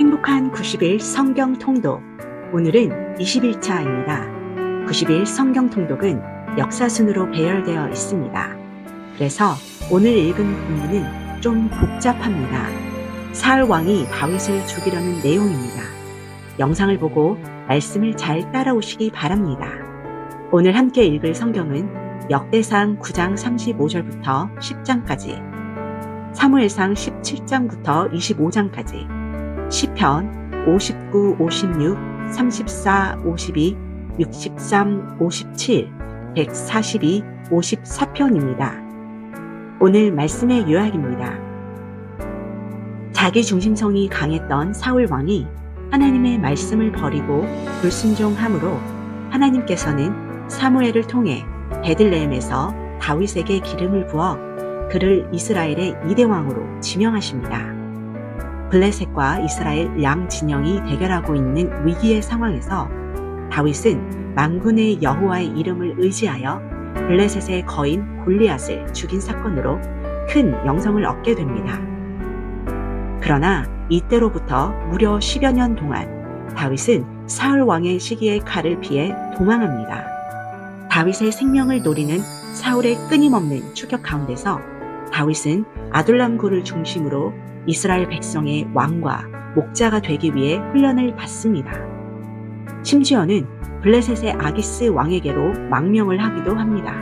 행복한 90일 성경 통독. 오늘은 21차입니다. 90일 성경 통독은 역사순으로 배열되어 있습니다. 그래서 오늘 읽은 본문은 좀 복잡합니다. 사울 왕이 다윗을 죽이려는 내용입니다. 영상을 보고 말씀을 잘 따라오시기 바랍니다. 오늘 함께 읽을 성경은 역대상 9장 35절부터 10장까지, 사무엘상 17장부터 25장까지, 시편 59, 56, 34, 52, 63, 57, 142, 54편입니다. 오늘 말씀의 요약입니다. 자기 중심성이 강했던 사울 왕이 하나님의 말씀을 버리고 불순종함으로 하나님께서는 사무엘을 통해 베들레헴에서 다윗에게 기름을 부어 그를 이스라엘의 2대 왕으로 지명하십니다. 블레셋과 이스라엘 양 진영이 대결하고 있는 위기의 상황에서 다윗은 만군의 여호와의 이름을 의지하여 블레셋의 거인 골리앗을 죽인 사건으로 큰 명성을 얻게 됩니다. 그러나 이때로부터 무려 10여 년 동안 다윗은 사울 왕의 시기의 칼을 피해 도망합니다. 다윗의 생명을 노리는 사울의 끊임없는 추격 가운데서 다윗은 아둘람 굴을 중심으로 이스라엘 백성의 왕과 목자가 되기 위해 훈련을 받습니다. 심지어는 블레셋의 아기스 왕에게로 망명을 하기도 합니다.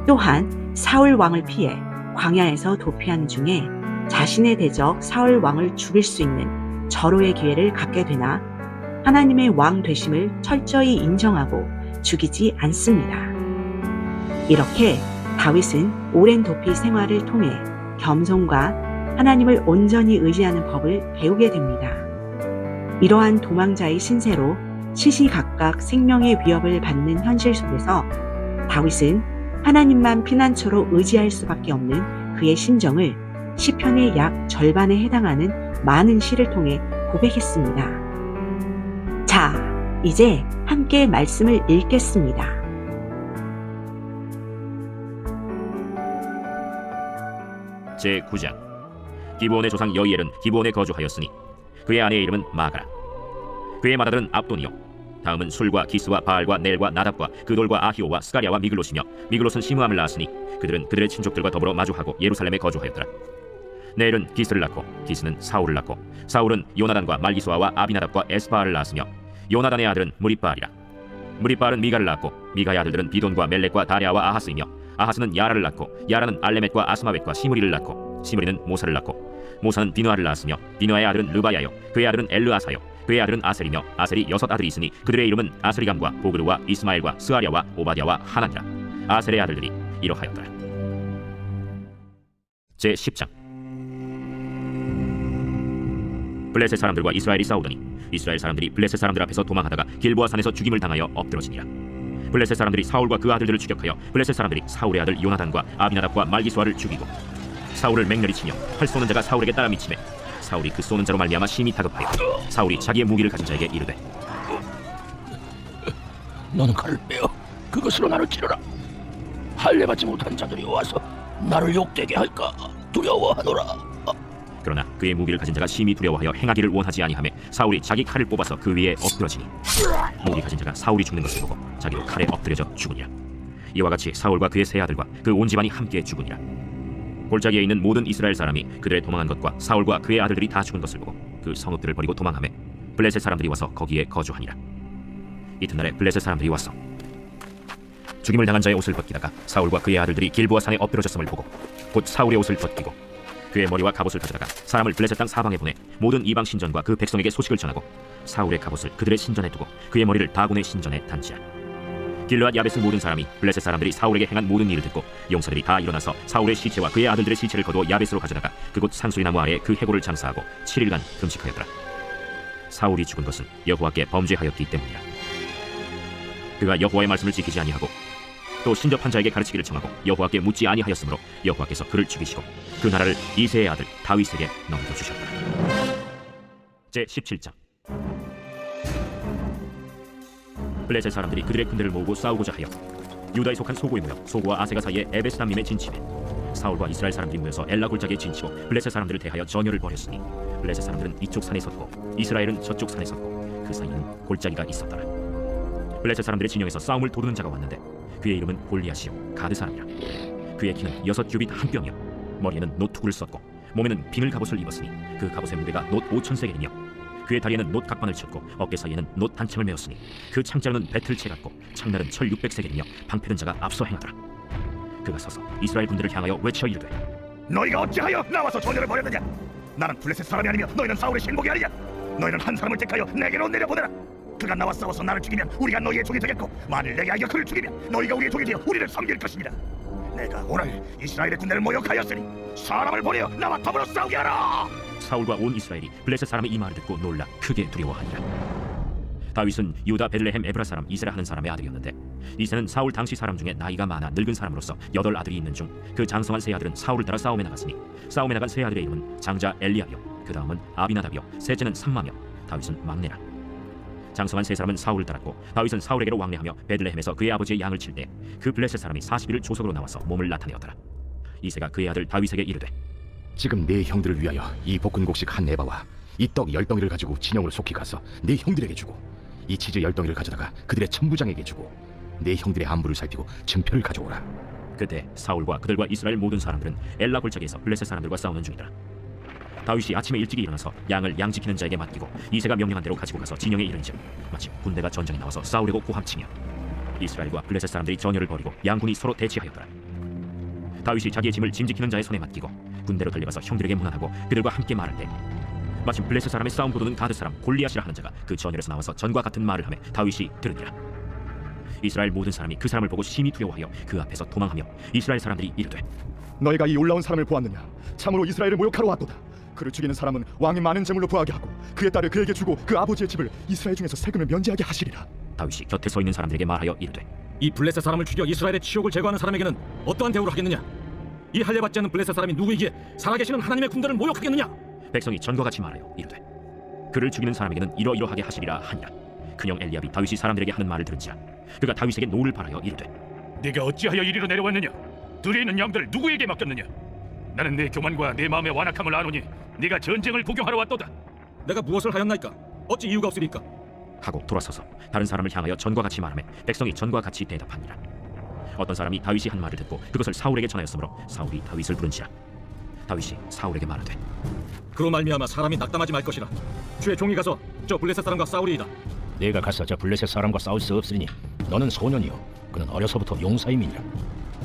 또한 사울 왕을 피해 광야에서 도피하는 중에 자신의 대적 사울 왕을 죽일 수 있는 절호의 기회를 갖게 되나 하나님의 왕 되심을 철저히 인정하고 죽이지 않습니다. 이렇게 다윗은 오랜 도피 생활을 통해 겸손과 하나님을 온전히 의지하는 법을 배우게 됩니다. 이러한 도망자의 신세로 시시각각 생명의 위협을 받는 현실 속에서 다윗은 하나님만 피난처로 의지할 수밖에 없는 그의 심정을 시편의 약 절반에 해당하는 많은 시를 통해 고백했습니다. 자, 이제 함께 말씀을 읽겠습니다. 제9장. 기브온의 조상 여이엘은 기브온에 거주하였으니 그의 아내의 이름은 마가라. 그의 맏아들은 압돈이요, 다음은 술과 기스와 바알과 넬과 나답과 그돌과 아히오와 스가랴와 미글롯이며 미글롯은 시므함을 낳았으니 그들은 그들의 친족들과 더불어 마주하고 예루살렘에 거주하였더라. 넬은 기스를 낳고 기스는 사울을 낳고 사울은 요나단과 말기수아와 아비나답과 에스바알을 낳았으며 요나단의 아들은 무립바알이라. 무립바알은 미가를 낳고 미가의 아들들은 비돈과 멜렉과 다랴와 아하스이며 아하스는 야라를 낳고 야라는 알레멧과 아스마웻과 시므리를 낳고 시므리는 모사를 낳고 모사는 비누아를 낳았으며 비누아의 아들은 르바야요, 그의 아들은 엘르아사요, 그의 아들은 아셀이며 아셀이 6 아들이 있으니 그들의 이름은 아스리감과 보그르와 이스마엘과 스아랴와 오바댜와 하나니라. 아셀의 아들들이 이러하였더라. 제10장. 블레셋 사람들과 이스라엘이 싸우더니 이스라엘 사람들이 블레셋 사람들 앞에서 도망하다가 길보아 산에서 죽임을 당하여 엎드러지니라. 블레셋 사람들이 사울과 그 아들들을 추격하여 블레셋 사람들이 사울의 아들 요나단과 아비나답과 말기수아를 죽이고 사울을 맹렬히 치며 활 쏘는 자가 사울에게 따라 미치매 사울이 그 쏘는 자로 말미암아 심히 다급하여 사울이 자기의 무기를 가진 자에게 이르되 너는 칼을 빼어 그것으로 나를 찌르라. 할례 받지 못한 자들이 와서 나를 욕되게 할까 두려워하노라. 그러나 그의 무기를 가진 자가 심히 두려워하여 행하기를 원하지 아니하매 사울이 자기 칼을 뽑아서 그 위에 엎드러지니 무기 가진 자가 사울이 죽는 것을 보고 자기도 칼에 엎드려져 죽으니라. 이와 같이 사울과 그의 세 아들과 그 온 집안이 함께 죽으니라. 골짜기에 있는 모든 이스라엘 사람이 그들의 도망한 것과 사울과 그의 아들들이 다 죽은 것을 보고 그 성읍들을 버리고 도망하매 블레셋 사람들이 와서 거기에 거주하니라. 이튿날에 블레셋 사람들이 와서 죽임을 당한 자의 옷을 벗기다가 사울과 그의 아들들이 길보아 산에 엎드러졌음을 보고 곧 사울의 옷을 벗기고 그의 머리와 갑옷을 가져다가 사람을 블레셋 땅 사방에 보내 모든 이방 신전과 그 백성에게 소식을 전하고 사울의 갑옷을 그들의 신전에 두고 그의 머리를 다곤의 신전에 단지하라. 길르앗 야베스 모든 사람이 블레셋 사람들이 사울에게 행한 모든 일을 듣고 용사들이 다 일어나서 사울의 시체와 그의 아들들의 시체를 거두어 야베스로 가져다가 그곳 산수리나무 아래에 그 해골을 장사하고 7일간 금식하였더라. 사울이 죽은 것은 여호와께 범죄하였기 때문이라. 그가 여호와의 말씀을 지키지 아니하고 또 신접한 자에게 가르치기를 청하고 여호와께 묻지 아니하였으므로 여호와께서 그를 죽이시고 그 나라를 이새의 아들 다윗에게 넘겨주셨더라. 제17장. 블레셋 사람들이 그들의 군대를 모으고 싸우고자 하여 유다에 속한 소고에 모여 소고와 아세가 사이에 에베스담림에 진침해 사울과 이스라엘 사람들이 모여서 엘라 골짜기에 진치고 블레셋 사람들을 대하여 전열을 벌였으니 블레셋 사람들은 이쪽 산에 섰고 이스라엘은 저쪽 산에 섰고 그 사이에는 골짜기가 있었더라. 블레셋 사람들의 진영에서 싸움을 도두는 자가 왔는데 그의 이름은 골리앗이요 가드 사람이라. 그의 키는 6규빗 한 뼘이요 머리에는 노투구를 썼고 몸에는 비늘 갑옷을 입었으니 그 갑옷의 무게가 놋 5,000세겔이며 그의 다리에는 놋 각반을 쳤고 어깨 사이에는 놋 단창을 메었으니 그 창자로는 배틀채 같고 창날은 철 600세겔이며 방패든 자가 앞서 행하더라. 그가 서서 이스라엘 군대를 향하여 외쳐 이르되 너희가 어찌하여 나와서 전열을 벌였느냐? 나는 블레셋 사람이 아니며 너희는 사울의 신복이 아니냐? 너희는 한 사람을 택하여 내게로 내려보내라. 그가 나와 싸워서 나를 죽이면 우리가 너희의 종이 되겠고 만일 내게 하여 그를 죽이면 너희가 우리의 종이 되어 우리를 섬길 것이니라. 내가 오늘 이스라엘의 군대를 모욕하였으니 사람을 보내어 나와 더불어 싸우게 하라. 사울과 온 이스라엘이 블레셋 사람의 이 말을 듣고 놀라 크게 두려워하니라. 다윗은 유다 베들레헴 에브라 사람 이세라 하는 사람의 아들이었는데 이세는 사울 당시 사람 중에 나이가 많아 늙은 사람으로서 8 아들이 있는 중 그 장성한 세 아들은 사울을 따라 싸움에 나갔으니 싸움에 나간 세 아들의 이름은 장자 엘리압이요 그 다음은 아비나답이요 셋째는 삼마며 다윗은 막내라. 장성한 세 사람은 사울을 따랐고 다윗은 사울에게로 왕래하며 베들레헴에서 그의 아버지의 양을 칠 때 그 블레셋 사람이 40일을 조석으로 나와서 몸을 나타내었더라. 이세가 그의 아들 다윗에게 이르되 지금 네 형들을 위하여 이 볶은곡식 한 에바와 이 떡 10덩이를 가지고 진영으로 속히 가서 네 형들에게 주고 이 치즈 10덩이를 가져다가 그들의 천부장에게 주고 네 형들의 안부를 살피고 증표를 가져오라. 그때 사울과 그들과 이스라엘 모든 사람들은 엘라 골짜기에서 블레셋 사람들과 싸우는 중이더라. 다윗이 아침에 일찍이 일어나서 양을 양 지키는 자에게 맡기고 이새가 명령한 대로 가지고 가서 진영에 이르니즉 마침 군대가 전장에 나와서 싸우려고 고함치며 이스라엘과 블레셋 사람들이 전열을 벌이고 양군이 서로 대치하였더라. 다윗이 자기의 짐을 짐 지키는 자의 손에 맡기고 군대로 달려가서 형들에게 문안하고 그들과 함께 말할 때 마침 블레셋 사람의 싸움 도두는 가드 사람 골리앗이라 하는 자가 그 전열에서 나와서 전과 같은 말을 하며 다윗이 들으니라. 이스라엘 모든 사람이 그 사람을 보고 심히 두려워하여 그 앞에서 도망하며 이스라엘 사람들이 이르되 너희가 이 올라온 사람을 보았느냐? 참으로 이스라엘을 모욕하러 왔도다. 그를 죽이는 사람은 왕이 많은 재물로 부하게 하고 그의 딸을 그에게 주고 그 아버지의 집을 이스라엘 중에서 세금을 면제하게 하시리라. 다윗이 곁에 서 있는 사람들에게 말하여 이르되 이 블레셋 사람을 죽여 이스라엘의 치욕을 제거하는 사람에게는 어떠한 대우를 하겠느냐? 이 할례받지 않는 블레셋 사람이 누구이기에 살아계시는 하나님의 군대를 모욕하겠느냐? 백성이 전과 같이 말하여 이르되 그를 죽이는 사람에게는 이러이러하게 하시리라 하니라. 그냥 엘리압이 다윗이 사람들에게 하는 말을 들은지라 그가 다윗에게 노를 바라여 이르되 네가 어찌하여 이리로 내려왔느냐? 들에 있는 양들을 누구에게 맡겼느냐? 나는 네 교만과 네 마음의 완악함을 아노니 네가 전쟁을 구경하러 왔도다. 내가 무엇을 하였나이까? 어찌 이유가 없으리까? 하고 돌아서서 다른 사람을 향하여 전과 같이 말하며 백성이 전과 같이 대답하니라. 어떤 사람이 다윗이 한 말을 듣고 그것을 사울에게 전하였으므로 사울이 다윗을 부른지라. 다윗이 사울에게 말하되 그로 말미암아 사람이 낙담하지 말 것이라. 주의 종이 가서 저 블레셋 사람과 싸우리이다. 내가 가서 저 블레셋 사람과 싸울 수 없으니 너는 소년이요 그는 어려서부터 용사임이니라.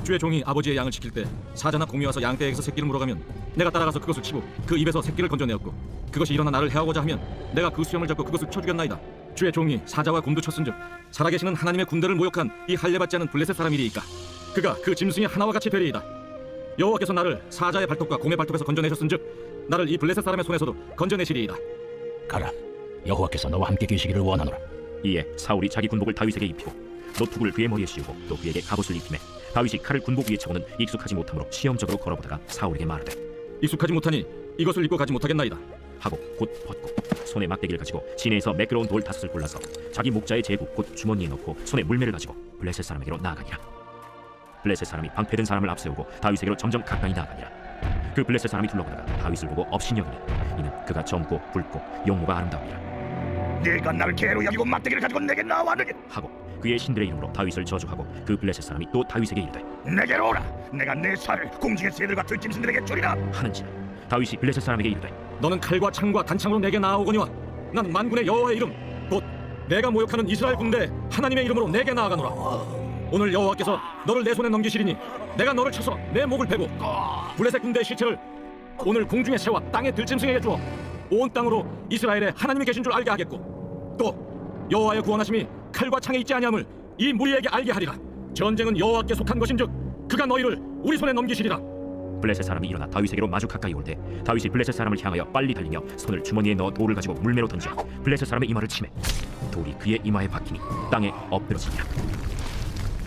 주의 종이 아버지의 양을 지킬 때 사자나 곰이 와서 양떼에게서 새끼를 물어가면 내가 따라가서 그것을 치고 그 입에서 새끼를 건져내었고 그것이 일어나 나를 해하고자 하면 내가 그 수염을 잡고 그것을 쳐 죽였나이다. 주의 종이 사자와 곰도 쳤은즉 살아계시는 하나님의 군대를 모욕한 이 할례받지 않은 블레셋 사람이리이까. 그가 그 짐승의 하나와 같이 되리이다. 여호와께서 나를 사자의 발톱과 곰의 발톱에서 건져내셨은즉 나를 이 블레셋 사람의 손에서도 건져내시리이다. 가라, 여호와께서 너와 함께 계시기를 원하노라. 이에 사울이 자기 군복을 다윗에게 입히고 노투구를 그의 머리에 씌우고 또 그에게 갑옷을 입히매 다윗이 칼을 군복 위에 차고는 익숙하지 못함으로 시험적으로 걸어보다가 사울에게 말하되 익숙하지 못하니 이것을 입고 가지 못하겠나이다. 하고 곧 벗고 손에 막대기를 가지고 시내에서 매끄러운 돌 5을 골라서 자기 목자의 제구 곧 주머니에 넣고 손에 물매를 가지고 블레셋 사람에게로 나아가니라. 블레셋 사람이 방패든 사람을 앞세우고 다윗에게로 점점 가까이 나아가니라. 그 블레셋 사람이 둘러보다가 다윗을 보고 업신여기니 이는 그가 젊고 붉고 용모가 아름다우니라. 네가 나를 개로 여기고 막대기를 가지고 내게 나왔느냐? 하고 그의 신들의 이름으로 다윗을 저주하고 그 블레셋 사람이 또 다윗에게 이르되 내게로 오라. 내가 내 살을 공중의 새들과 들짐승들에게 주리라. 하는지라. 다윗이 블레셋 사람에게 이르되 너는 칼과 창과 단창으로 내게 나아오거니와 나는 만군의 여호와의 이름 곧 내가 모욕하는 이스라엘 군대 하나님의 이름으로 내게 나아가노라. 오늘 여호와께서 너를 내 손에 넘기시리니 내가 너를 쳐서 내 목을 베고 블레셋 군대의 시체를 오늘 공중의 새와 땅의 들짐승에게 주어 온 땅으로 이스라엘에 하나님이 계신 줄 알게 하겠고 또 여호와의 구원하심이 칼과 창에 있지 아니함을 이 무리에게 알게 하리라. 전쟁은 여호와께 속한 것인즉 그가 너희를 우리 손에 넘기시리라. 블레셋 사람이 일어나 다윗에게로 마주 가까이 올 때 다윗이 블레셋 사람을 향하여 빨리 달리며 손을 주머니에 넣어 돌을 가지고 물매로 던져 블레셋 사람의 이마를 치매 돌이 그의 이마에 박히니 땅에 엎드러지니라.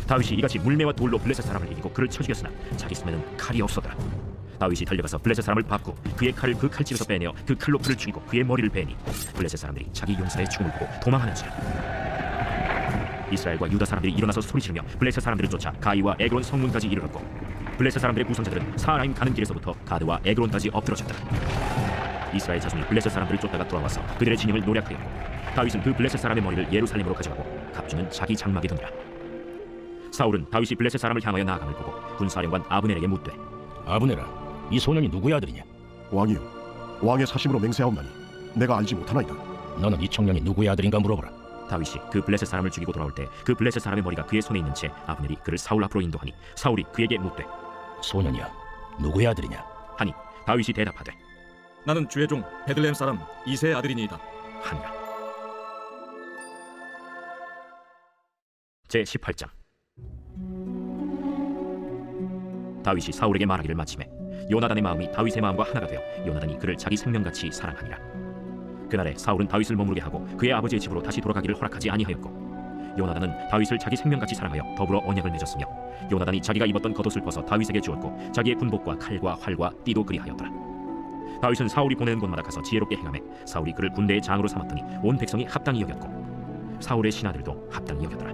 다윗이 이같이 물매와 돌로 블레셋 사람을 이기고 그를 쳐 죽였으나 자기 손에는 칼이 없었더라. 다윗이 달려가서 블레셋 사람을 밟고 그의 칼을 그 칼집에서 빼내어 그 칼로 그를 죽이고 그의 머리를 베니 블레셋 사람들이 자기 용사의 죽음을 보고 도망하는지라. 이스라엘과 유다 사람들이 일어나서 소리지르며 블레셋 사람들을 쫓아 가이와 에그론 성문까지 이르렀고 블레셋 사람들의 구성자들은 사라임 가는 길에서부터 가드와 에그론까지 엎드러졌더라. 이스라엘 자손이 블레셋 사람들을 쫓다가 돌아와서 그들의 진영을 노략하였고 다윗은 그 블레셋 사람의 머리를 예루살렘으로 가져가고 갑주는 자기 장막에 두니라. 사울은 다윗이 블레셋 사람을 향하여 나아감을 보고 군사령관 아브넬에게 묻되 아브네라, 이 소년이 누구의 아들이냐? 왕이요, 왕의 사심으로 맹세하옵나니 내가 알지 못하나이다. 너는 이 청년이 누구의 아들인가 물어보라. 다윗이 그 블레셋 사람을 죽이고 돌아올 때 그 블레셋 사람의 머리가 그의 손에 있는 채 아브넬이 그를 사울 앞으로 인도하니 사울이 그에게 묻되 소년이야, 누구의 아들이냐? 하니 다윗이 대답하되 나는 주의 종 베들레헴 사람 이새의 아들이니이다. 하니라. 제 18장. 다윗이 사울에게 말하기를 마침에 요나단의 마음이 다윗의 마음과 하나가 되어 요나단이 그를 자기 생명같이 사랑하니라. 그날에 사울은 다윗을 머무르게 하고 그의 아버지의 집으로 다시 돌아가기를 허락하지 아니하였고 요나단은 다윗을 자기 생명같이 사랑하여 더불어 언약을 맺었으며 요나단이 자기가 입었던 겉옷을 벗어 다윗에게 주었고 자기의 군복과 칼과 활과 띠도 그리하였더라. 다윗은 사울이 보내는 곳마다 가서 지혜롭게 행하매 사울이 그를 군대의 장으로 삼았더니 온 백성이 합당히 여겼고 사울의 신하들도 합당히 여겼더라.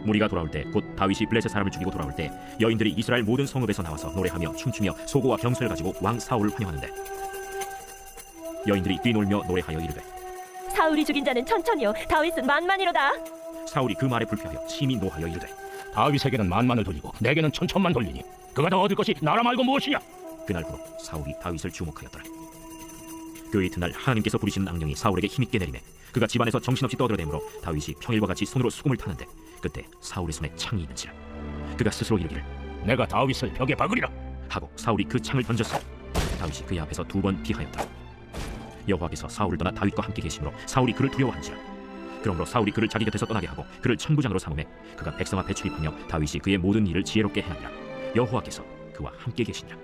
무리가 돌아올 때 곧 다윗이 블레셋 사람을 죽이고 돌아올 때 여인들이 이스라엘 모든 성읍에서 나와서 노래하며 춤추며 소고와 병수를 가지고 왕 사울을 환영하는데 여인들이 뛰놀며 노래하여 이르되 사울이 죽인 자는 천천히요 다윗은 만만이로다. 사울이 그 말에 불쾌하여 심히 노하여 이르되 다윗에게는 만만을 돌리고 내게는 천천만 돌리니 그가 더 얻을 것이 나라 말고 무엇이냐? 그날부로 사울이 다윗을 주목하였더라. 그 이튿날 하나님께서 부리시는 악령이 사울에게 힘있게 내리매 그가 집안에서 정신없이 떠들어대므로 다윗이 평일과 같이 손으로 수금을 타는데 그때 사울의 손에 창이 있는지라 그가 스스로 이르기를 내가 다윗을 벽에 박으리라 하고 사울이 그 창을 던졌으니 다윗이 그의 앞에서 2번 피하였더라. 여호와께서 사울을 떠나 다윗과 함께 계심으로 사울이 그를 두려워한지라. 그러므로 사울이 그를 자기 곁에서 떠나게 하고 그를 천부장으로 삼음해 그가 백성 앞에 출입하며 다윗이 그의 모든 일을 지혜롭게 행하니라. 여호와께서 그와 함께 계시니라.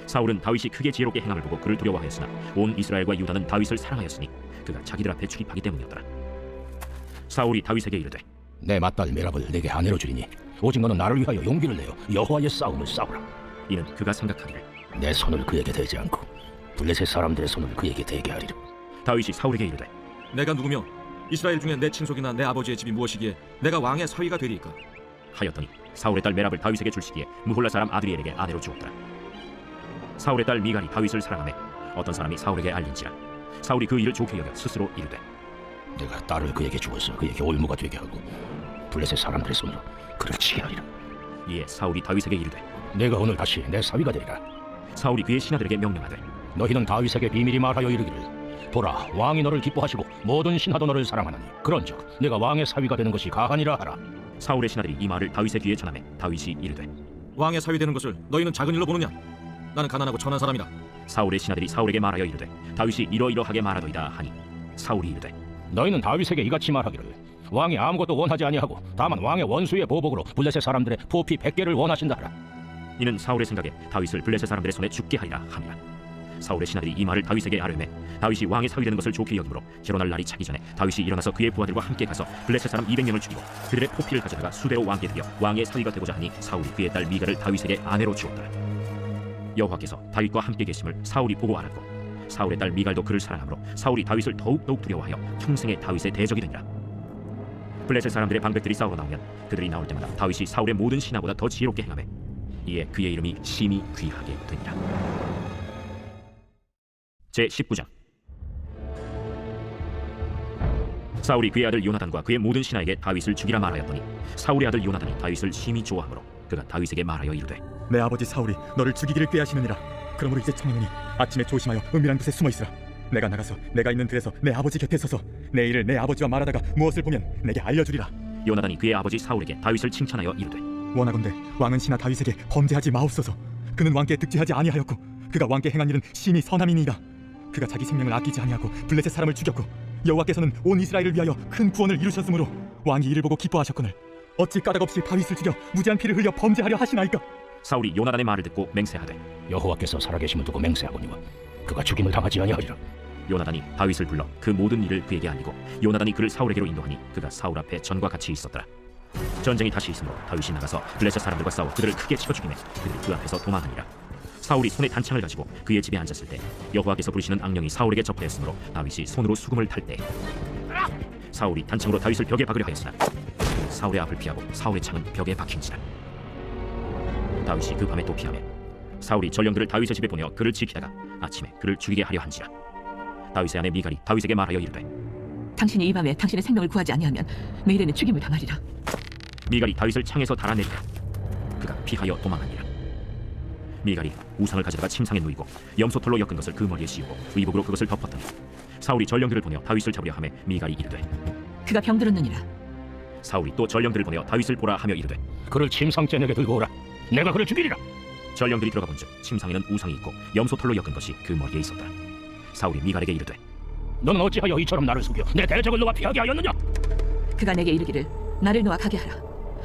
사울은 다윗이 크게 지혜롭게 행함을 보고 그를 두려워하였으나 온 이스라엘과 유다는 다윗을 사랑하였으니 그가 자기들 앞에 출입하기 때문이었더라. 사울이 다윗에게 이르되 내 맏딸 메랍을 내게 아내로 주리니 오직 너는 나를 위하여 용기를 내어 여호와의 싸움을 싸우라. 이는 그가 생각하기를 내 손을 그에게 대지 않고 블레셋 사람들의 손을 그에게 대게 하리라. 다윗이 사울에게 이르되 내가 누구며 이스라엘 중에 내 친속이나 내 아버지의 집이 무엇이기에 내가 왕의 서위가 되리이까? 하였더니 사울의 딸 메랍을 다윗에게 줄 시기에 무홀라 사람 아드리엘에게 아내로 주었더라. 사울의 딸 미갈이 다윗을 사랑하매 어떤 사람이 사울에게 알린지라. 사울이 그 일을 좋게 여겨 스스로 이르되 내가 딸을 그에게 주어서 그에게 올무가 되게 하고 블레셋 사람들의 손으로 그를 치게 하리라. 이에 사울이 다윗에게 이르되 내가 오늘 다시 내 사위가 되리라. 사울이 그의 신하들에게 명령하되 너희는 다윗에게 비밀히 말하여 이르기를 보라, 왕이 너를 기뻐하시고 모든 신하도 너를 사랑하나니 그런즉 내가 왕의 사위가 되는 것이 가하니라 하라. 사울의 신하들이 이 말을 다윗의 귀에 전하매 다윗이 이르되 왕의 사위 되는 것을 너희는 작은 일로 보느냐? 나는 가난하고 천한 사람이라. 사울의 신하들이 사울에게 말하여 이르되 다윗이 이러이러하게 말하더이다 하니 사울이 이르되 너희는 다윗에게 이같이 말하기를 왕이 아무것도 원하지 아니하고 다만 왕의 원수의 보복으로 블레셋 사람들의 포피 100개를 원하신다 하라. 이는 사울의 생각에 다윗을 블레셋 사람들의 손에 죽게 하리라 함이라. 사울의 신하들이 이 말을 다윗에게 아뢰매 다윗이 왕의 사위 되는 것을 좋게 여기므로 결혼할 날이 차기 전에 다윗이 일어나서 그의 부하들과 함께 가서 블레셋 사람 200명을 죽이고 그들의 포피를 가져다가 수대로 왕께 드려 왕의 사위가 되고자 하니 사울이 그의 딸 미갈을 다윗에게 아내로 주었더라. 여호와께서 다윗과 함께 계심을 사울이 보고 알았고 사울의 딸 미갈도 그를 사랑하므로 사울이 다윗을 더욱 두려워하여 평생에 다윗의 대적이 되니라. 블레셋 사람들의 방백들이 싸우러 나오면 그들이 나올 때마다 다윗이 사울의 모든 신하보다 더 지혜롭게 행하매 이에 그의 이름이 심히 귀하게 되니라. 제 19장. 사울이 그의 아들 요나단과 그의 모든 신하에게 다윗을 죽이라 말하였더니 사울의 아들 요나단이 다윗을 심히 좋아하므로 그가 다윗에게 말하여 이르되 내 아버지 사울이 너를 죽이기를 꾀하시느니라. 그러므로 이제 청년이 아침에 조심하여 은밀한 곳에 숨어 있으라. 내가 나가서 내가 있는 들에서 내 아버지 곁에 서서 내 일을 내 아버지와 말하다가 무엇을 보면 내게 알려주리라. 요나단이 그의 아버지 사울에게 다윗을 칭찬하여 이르되 원하건대 왕은 신하 다윗에게 범죄하지 마옵소서. 그는 왕께 득지하지 아니하였고 그가 왕께 행한 일은 심히 선함이니이다. 그가 자기 생명을 아끼지 아니하고 블레셋 사람을 죽였고 여호와께서는 온 이스라엘을 위하여 큰 구원을 이루셨으므로 왕이 이를 보고 기뻐하셨거늘 어찌 까닭없이 다윗을 죽여 무지한 피를 흘려 범죄하려 하시나이까. 사울이 요나단의 말을 듣고 맹세하되 여호와께서 살아계심을 두고 맹세하거니와 그가 죽임을 당하지 아니하리라. 요나단이 다윗을 불러 그 모든 일을 그에게 알리고 요나단이 그를 사울에게로 인도하니 그가 사울 앞에 전과 같이 있었더라. 전쟁이 다시 있으므로 다윗이 나가서 블레셋 사람들과 싸워 그들을 크게 치켜 죽이매 그들이 그 앞에서 도망하니라. 사울이 손에 단창을 가지고 그의 집에 앉았을 때 여호와께서 부르시는 악령이 사울에게 접하였으므로 다윗이 손으로 수금을 탈 때 사울이 단창으로 다윗을 벽에 박으려 하였으나 사울의 앞을 피하고 사울의 창은 벽에 박힌지라. 다윗이 그 밤에 또 피하며 사울이 전령들을 다윗의 집에 보내어 그를 지키다가 아침에 그를 죽이게 하려 한지라. 다윗의 아내 미갈이 다윗에게 말하여 이르되 당신이 이 밤에 당신의 생명을 구하지 아니하면 내일에는 죽임을 당하리라. 미갈이 다윗을 창에서 달아내리라. 그가 피하여 도망하니라. 미갈이 우상을 가져다가 침상에 누이고 염소털로 엮은 것을 그 머리에 씌우고 의복으로 그것을 덮었더니 사울이 전령들을 보내어 다윗을 잡으려 하매 미갈이 이르되 그가 병들었느니라. 사울이 또 전령들을 보내어 다윗을 보라 하며 이르되 그를 침상째 내게 들고 오라. 내가 그를 죽이리라. 전령들이 들어가 본즉 침상에는 우상이 있고 염소털로 엮은 것이 그 머리에 있었다. 사울이 미갈에게 이르되 너는 어찌하여 이처럼 나를 속여 내 대적을 놓아 피하게 하였느냐? 그가 내게 이르기를 나를 놓아 가게 하라.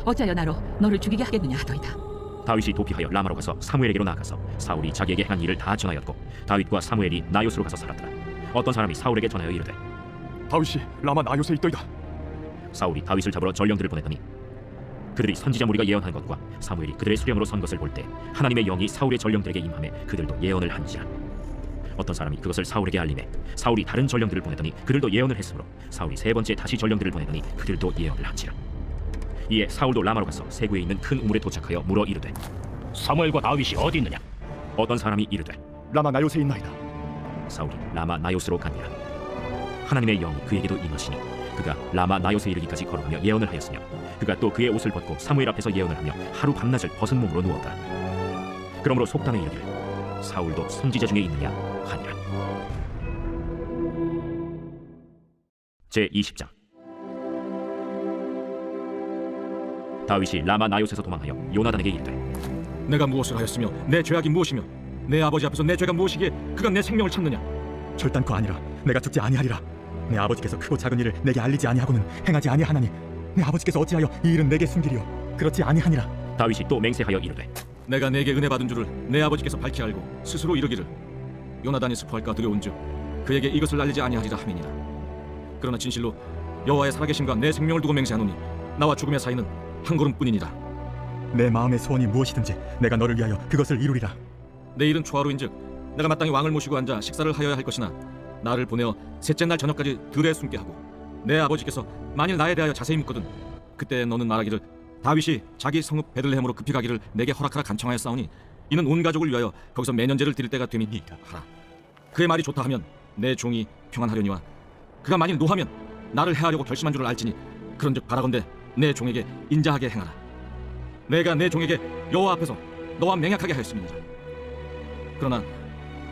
어찌하여 나로 너를 죽이게 하겠느냐 하더이다. 다윗이 도피하여 라마로 가서 사무엘에게로 나아가서 사울이 자기에게 행한 일을 다 전하였고 다윗과 사무엘이 나요스로 가서 살았더라. 어떤 사람이 사울에게 전하여 이르되 다윗이 라마 나요스에 있더이다. 사울이 다윗을 잡으러 전령들을 보냈더니 그들이 선지자 무리가 예언한 것과 사무엘이 그들의 수령으로 선 것을 볼 때 하나님의 영이 사울의 전령들에게 임하매 그들도 예언을 한지라. 어떤 사람이 그것을 사울에게 알리매 사울이 다른 전령들을 보냈더니 그들도 예언을 했으므로 사울이 세 번째 다시 전령들을 보냈더니 그들도 예언을 한지라. 이에 사울도 라마로 가서 세구에 있는 큰 우물에 도착하여 물어 이르되 사무엘과 다윗이 어디 있느냐? 어떤 사람이 이르되 라마 나요스에 있나이다. 사울이 라마 나요스로 가니라. 하나님의 영이 그에게도 임하시니 그가 라마 나요스에 이르기까지 걸어가며 예언을 하였으며 그가 또 그의 옷을 벗고 사무엘 앞에서 예언을 하며 하루 밤낮을 벗은 몸으로 누웠다. 그러므로 속담에 이르기를 사울도 선지자 중에 있느냐 하니라. 제20장. 다윗이 라마 나요스에서 도망하여 요나단에게 이르되 내가 무엇을 하였으며 내 죄악이 무엇이며 내 아버지 앞에서 내 죄가 무엇이기에 그가 내 생명을 찾느냐? 결단코 아니라 내가 죽지 아니하리라. 내 아버지께서 크고 작은 일을 내게 알리지 아니하고는 행하지 아니하나니 내 아버지께서 어찌하여 이 일은 내게 숨기리요? 그렇지 아니하니라. 다윗이 또 맹세하여 이르되 내가 내게 은혜 받은 줄을 내 아버지께서 밝히 알고 스스로 이르기를 요나단이 스포할까 두려운즉 그에게 이것을 알리지 아니하리라 함이니라. 그러나 진실로 여호와의 살아계심과 내 생명을 두고 맹세하노니 나와 죽음의 사이는 한 걸음뿐이니라. 내 마음의 소원이 무엇이든지 내가 너를 위하여 그것을 이루리라. 내일은 초하루인즉 내가 마땅히 왕을 모시고 앉아 식사를 하여야 할 것이나 나를 보내어 셋째 날 저녁까지 들에 숨게 하고 내 아버지께서 만일 나에 대하여 자세히 묻거든 그때 너는 말하기를 다윗이 자기 성읍 베들레헴으로 급히 가기를 내게 허락하라 간청하였사오니 이는 온 가족을 위하여 거기서 매년제를 드릴 때가 됨이니이다 하라. 그의 말이 좋다 하면 내 종이 평안하려니와 그가 만일 노하면 나를 해하려고 결심한 줄을 알지니 그런즉 바라건대 내 종에게 인자하게 행하라. 내가 내 종에게 여호와 앞에서 너와 맹약하게 하였음이니라. 그러나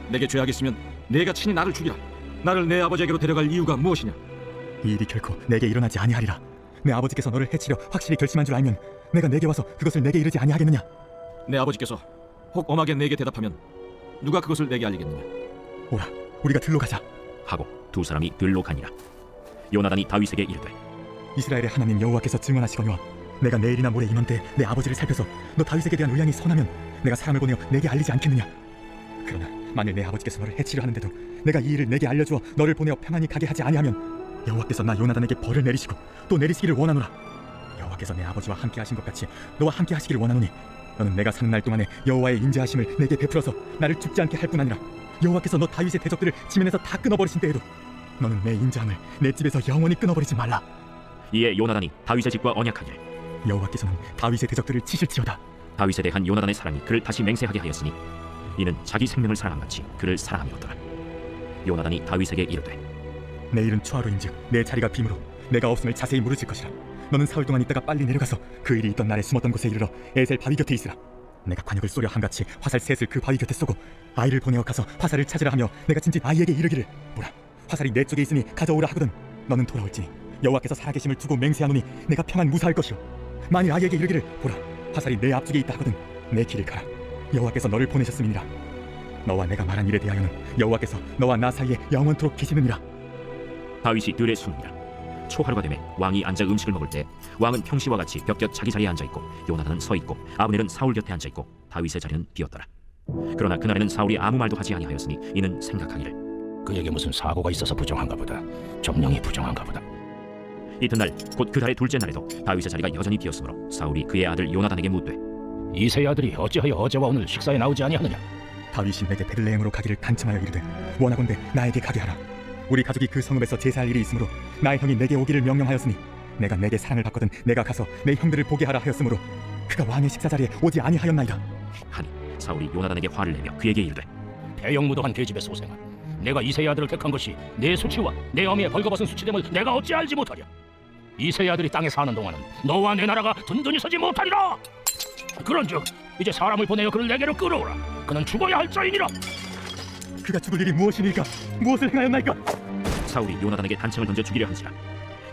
내게 죄악이 있으면 내가 친히 나를 죽이라. 나를 내 아버지에게로 데려갈 이유가 무엇이냐? 이 일이 결코 내게 일어나지 아니하리라. 내 아버지께서 너를 해치려 확실히 결심한 줄 알면 내가 내게 와서 그것을 내게 이르지 아니하겠느냐? 내 아버지께서 혹 엄하게 내게 대답하면 누가 그것을 내게 알리겠느냐? 오라, 우리가 들로 가자. 하고 두 사람이 들로 가니라. 요나단이 다윗에게 이르되 이스라엘의 하나님 여호와께서 증언하시거니와 내가 내일이나 모레 임한 때 내 아버지를 살펴서 너 다윗에게 대한 의향이 선하면 내가 사람을 보내어 내게 알리지 않겠느냐? 그러나 만일 내 아버지께서 너를 해치려 하는데도 내가 이 일을 내게 알려주어 너를 보내어 평안히 가게 하지 아니하면 여호와께서 나 요나단에게 벌을 내리시고 또 내리시기를 원하노라. 여호와께서 내 아버지와 함께 하신 것 같이 너와 함께 하시기를 원하노니 너는 내가 사는 날 동안에 여호와의 인자하심을 내게 베풀어서 나를 죽지 않게 할 뿐 아니라 여호와께서 너 다윗의 대적들을 지면에서 다 끊어버리신 때에도 너는 내 인자함을 내 집에서 영원히 끊어버리지 말라. 이에 요나단이 다윗의 집과 언약하기를 여호와께서는 다윗의 대적들을 치실지어다. 다윗에 대한 요나단의 사랑이 그를 다시 맹세하게 하였으니 이는 자기 생명을 사랑함같이 그를 사랑함이었더라. 요나단이 다윗에게 이르되 내일은 초하루인즉 내 자리가 빔으로 내가 없음을 자세히 물으실 것이라. 너는 사흘 동안 있다가 빨리 내려가서 그 일이 있던 날에 숨었던 곳에 이르러 에셀 바위 곁에 있으라. 내가 관역을 쏘려 한같이 화살 셋을 그 바위 곁에 쏘고 아이를 보내어 가서 화살을 찾으라 하며 내가 진진 아이에게 이르기를 보라, 화살이 내 쪽에 있으니 가져오라 하거든 너는 돌아올지니 여호와께서 살아계심을 두고 맹세하노니 내가 평안 무사할 것이요 만일 아이에게 이르기를 보라, 화살이 내 앞쪽에 있다 하거든 내 길을 가라. 여호와께서 너를 보내셨음이니라. 너와 내가 말한 일에 대하여는 여호와께서 너와 나 사이에 영원토록 계시느니라. 다윗이 들에 숨니라. 초하루가 되매 왕이 앉아 음식을 먹을 때 왕은 평시와 같이 벽곁 자기 자리에 앉아 있고 요나단은 서 있고 아브넬은 사울 곁에 앉아 있고 다윗의 자리는 비었더라. 그러나 그날에는 사울이 아무 말도 하지 아니하였으니 이는 생각하기를 그에게 무슨 사고가 있어서 부정한가 보다. 정령이 부정한가 보다. 이튿날 곧 그 달의 둘째 날에도 다윗의 자리가 여전히 비었으므로 사울이 그의 아들 요나단에게 묻되 이세의 아들이 어찌하여 어제와 오늘 식사에 나오지 아니하느냐? 다윗이 내게 베들레헴으로 가기를 간청하여 이르되 원하건대 나에게 가게 하라. 우리 가족이 그 성읍에서 제사할 일이 있으므로 나의 형이 내게 오기를 명령하였으니 내가 내게 사랑을 받거든 내가 가서 내 형들을 보게 하라 하였으므로 그가 왕의 식사 자리에 오지 아니하였나이다. 하니 사울이 요나단에게 화를 내며 그에게 이르되 대형무도한 계집의 소생아, 내가 이세의 아들을 택한 것이 내 수치와 내 어미의 벌거벗은 수치됨을 내가 어찌 알지 못하랴. 이세의 아들이 땅에 사는 동안은 너와 내 나라가 든든히 서지 못하리라. 그런즉 이제 사람을 보내어 그를 내게로 끌어오라. 그는 죽어야 할 자이니라. 그가 죽을 일이 무엇이니까? 무엇을 행하였나이까? 사울이 요나단에게 단창을 던져 죽이려 한지라.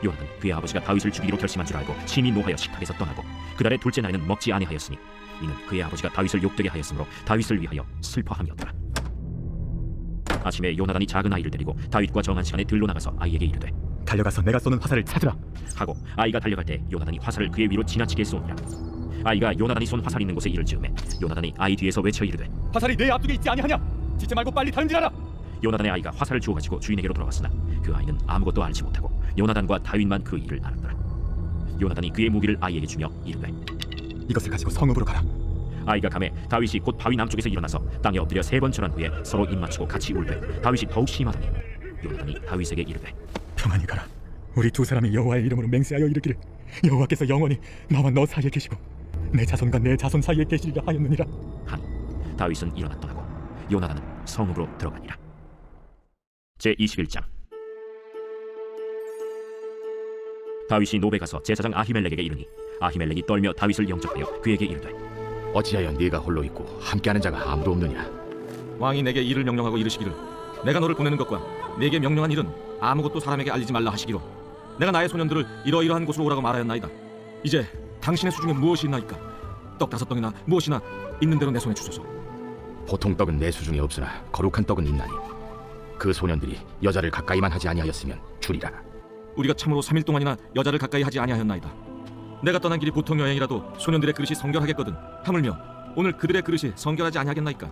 요나단이 그의 아버지가 다윗을 죽이기로 결심한 줄 알고 심히 노하여 식탁에서 떠나고 그달의 둘째 날에는 먹지 아니하였으니 이는 그의 아버지가 다윗을 욕되게 하였으므로 다윗을 위하여 슬퍼함이었더라. 아침에 요나단이 작은 아이를 데리고 다윗과 정한 시간에 들로 나가서 아이에게 이르되 달려가서 내가 쏘는 화살을 찾으라. 하고 아이가 달려갈 때 요나단이 화살을 그의 위로 지나치게 쏘니라. 아이가 요나단이 쏜 화살이 있는 곳에 이를 즈음에 요나단이 아이 뒤에서 외쳐 이르되 화살이 내 앞쪽에 있지 아니하냐? 짖지 말고 빨리 던지라라. 요나단의 아이가 화살을 주워가지고 주인에게로 돌아왔으나 그 아이는 아무것도 알지 못하고 요나단과 다윗만 그 일을 알았더라. 요나단이 그의 무기를 아이에게 주며 이르되 이것을 가지고 성읍으로 가라. 아이가 가매 다윗이 곧 바위 남쪽에서 일어나서 땅에 엎드려 3번 절한 후에 서로 입맞추고 같이 울되 다윗이 더욱 심하더니 요나단이 다윗에게 이르되 평안히 가라. 우리 두 사람이 여호와의 이름으로 맹세하여 이르기를 여호와께서 영원히 나와 너 사이에 계시고 내 자손과 내 자손 사이에 계시리라 하였느니라. 하니 다윗은 일어나 떠나고 요나단은 성읍으로 들어가니라. 제21장. 다윗이 노베 가서 제사장 아히멜렉에게 이르니 아히멜렉이 떨며 다윗을 영접하여 그에게 이르되 어찌하여 네가 홀로 있고 함께하는 자가 아무도 없느냐? 왕이 내게 일을 명령하고 이르시기를 내가 너를 보내는 것과 내게 명령한 일은 아무것도 사람에게 알리지 말라 하시기로 내가 나의 소년들을 이러이러한 곳으로 오라고 말하였나이다. 이제 당신의 수중에 무엇이 있나이까? 떡 5덩이나 무엇이나 있는 대로 내 손에 주소서. 보통 떡은 내 수중에 없으나 거룩한 떡은 있나니 그 소년들이 여자를 가까이만 하지 아니하였으면 주리라. 우리가 참으로 3일 동안이나 여자를 가까이 하지 아니하였나이다. 내가 떠난 길이 보통 여행이라도 소년들의 그릇이 성결하겠거든 하물며 오늘 그들의 그릇이 성결하지 아니하겠나이까?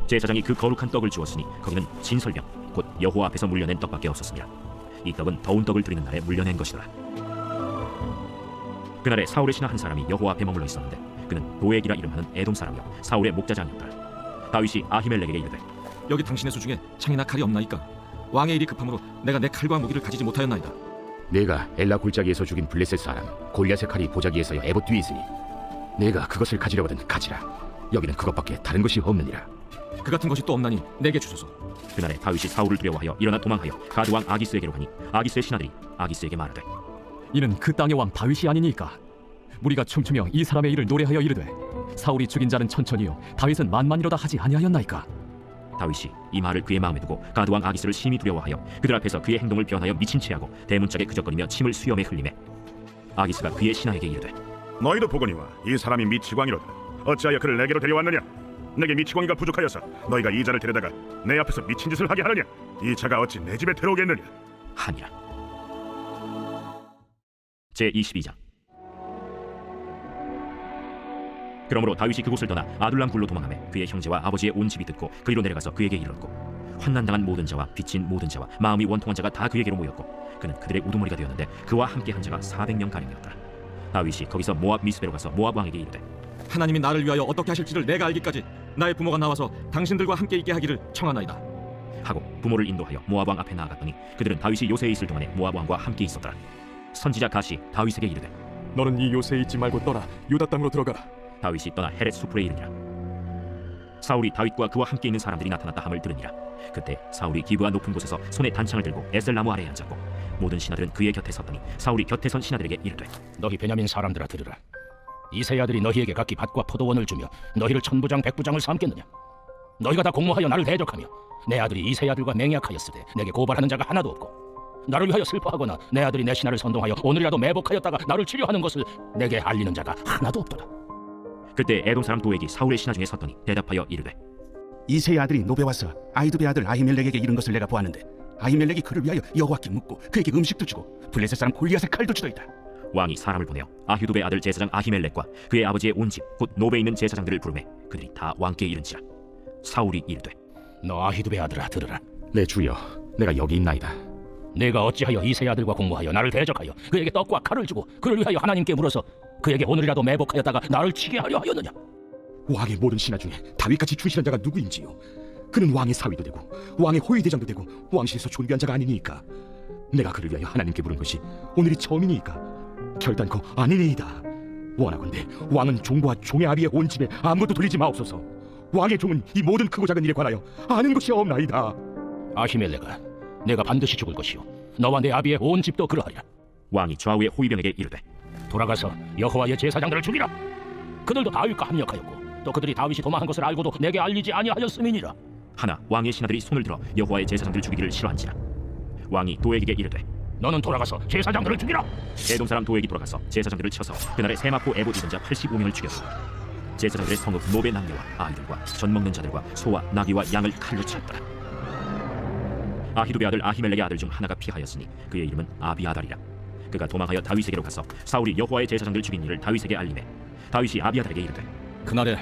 제사장이 그 거룩한 떡을 주었으니 거기는 진설병 곧 여호와 앞에서 물려낸 떡밖에 없었습니다. 이 떡은 더운 떡을 드리는 날에 물려낸 것이더라. 그날에 사울의 신하 한 사람이 여호와 앞에 머물러 있었는데 그는 도액이라 이름하는 에돔 사람이요 사울의 목자장이었더라. 다윗이 아히멜렉에게 이르되 여기 당신의 수중에 창이나 칼이 없나이까? 왕의 일이 급함으로 내가 내 칼과 무기를 가지지 못하였나이다. 내가 엘라 골짜기에서 죽인 블레셋 사람 골리앗의 칼이 보자기에서 에봇 뒤에 있으니 내가 그것을 가지려거든 가지라. 여기는 그것밖에 다른 것이 없느니라. 그 같은 것이 또 없나니 내게 주소서. 그날에 다윗이 사울을 두려워하여 일어나 도망하여 가드 왕 아기스에게로 가니 아기스의 신하들이 아기스에게 말하되 이는 그 땅의 왕 다윗이 아니니까. 무리가 춤추며 이 사람의 일을 노래하여 이르되 사울이 죽인 자는 천천히요 다윗은 만만이로다 하지 아니하였나이까. 다윗이 이 말을 그의 마음에 두고 가드 왕 아기스를 심히 두려워하여 그들 앞에서 그의 행동을 변하여 미친 채하고 대문짝에 그적거리며 침을 수염에 흘리매 아기스가 그의 신하에게 이르되 너희도 보거니와 이 사람이 미치광이로다. 어찌하여 그를 내게로 데려왔느냐? 내게 미치광이가 부족하여서 너희가 이 자를 데려다가 내 앞에서 미친 짓을 하게 하느냐? 이 자가 어찌 내 집에 들어오겠느냐? 하니라. 제22장. 그러므로 다윗이 그곳을 떠나 아둘람 굴로 도망하며 그의 형제와 아버지의 온 집이 듣고 그리로 내려가서 그에게 이르렀고 환난당한 모든 자와 빚진 모든 자와 마음이 원통한 자가 다 그에게로 모였고 그는 그들의 우두머리가 되었는데 그와 함께 한 자가 400명 가량이었더라. 다윗이 거기서 모압 미스베로 가서 모압 왕에게 이르되 하나님이 나를 위하여 어떻게 하실지를 내가 알기까지 나의 부모가 나와서 당신들과 함께 있게 하기를 청하나이다 하고 부모를 인도하여 모압 왕 앞에 나아갔더니 그들은 다윗이 요새에 있을 동안에 모압 왕과 함께 있었더라. 선지자 갓이 다윗에게 이르되 너는 이 요새에 있지 말고 떠나 유다 땅으로 들어가라. 다윗이 떠나 헤렛 수풀에 이르니라. 사울이 다윗과 그와 함께 있는 사람들이 나타났다 함을 들으니라. 그때 사울이 기브아 높은 곳에서 손에 단창을 들고 에셀나무 아래에 앉았고 모든 신하들은 그의 곁에 섰더니 사울이 곁에 선 신하들에게 이르되 너희 베냐민 사람들아 들으라. 이세 아들이 너희에게 각기 밭과 포도원을 주며 너희를 천부장 백부장을 삼겠느냐? 너희가 다 공모하여 나를 대적하며 내 아들이 이세 아들과 맹약하였으되 내게 고발하는 자가 하나도 없고 나를 위하여 슬퍼하거나 내 아들이 내 신하를 선동하여 오늘이라도 매복하였다가 나를 치료하는 것을 내게 알리는 자가 하나도 없도다. 그때 에돔 사람 도액이 사울의 신하 중에 섰더니 대답하여 이르되 이세의 아들이 노베 와서 아히두베 아들 아히멜렉에게 이른 것을 내가 보았는데 아히멜렉이 그를 위하여 여호와께 묻고 그에게 음식도 주고 블레셋 사람 골리앗의 칼도 주더이다. 왕이 사람을 보내어 아히두베 아들 제사장 아히멜렉과 그의 아버지의 온 집 곧 노베에 있는 제사장들을 부르매 그들이 다 왕께 이른지라. 사울이 이르되 너 아히두베 아들아 들으라. 내 주여, 내가 여기 있나이다. 내가 어찌하여 이세 아들과 공모하여 나를 대적하여 그에게 떡과 칼을 주고 그를 위하여 하나님께 물어서 그에게 오늘이라도 매복하였다가 나를 치게 하려 하였느냐? 왕의 모든 신하 중에 다윗같이 출신한 자가 누구인지요? 그는 왕의 사위도 되고 왕의 호위대장도 되고 왕실에서 존귀한 자가 아니니까. 내가 그를 위하여 하나님께 물은 것이 오늘이 처음이니까 결단코 아니니이다. 원하건대 왕은 종과 종의 아비의 온 집에 아무것도 돌리지 마옵소서. 왕의 종은 이 모든 크고 작은 일에 관하여 아는 것이 없나이다. 아히멜레가 내가 반드시 죽을 것이요 너와 내 아비의 온 집도 그러하랴. 왕이 좌우의 호위병에게 이르되 돌아가서 여호와의 제사장들을 죽이라. 그들도 다윗과 합력하였고 또 그들이 다윗이 도망한 것을 알고도 내게 알리지 아니하였음이니라. 하나 왕의 신하들이 손을 들어 여호와의 제사장들 죽이기를 싫어한지라. 왕이 도액에게 이르되 너는 돌아가서 제사장들을 죽이라. 에돔 사람 도액이 돌아가서 제사장들을 쳐서 그날에 세마포 에봇 입은 자 85명을 죽였고 제사장들의 성읍 노베 남녀와 아이들과 젖 먹는 자들과 소와 나귀와 양을 칼로 쳤더라. 아히두베 아들 아히멜렉의 아들 중 하나가 피하였으니 그의 이름은 아비아달이라. 그가 도망하여 다윗에게로 가서 사울이 여호와의 제사장들 죽인 일을 다윗에게 알리매 다윗이 아비아달에게 이르되 그날에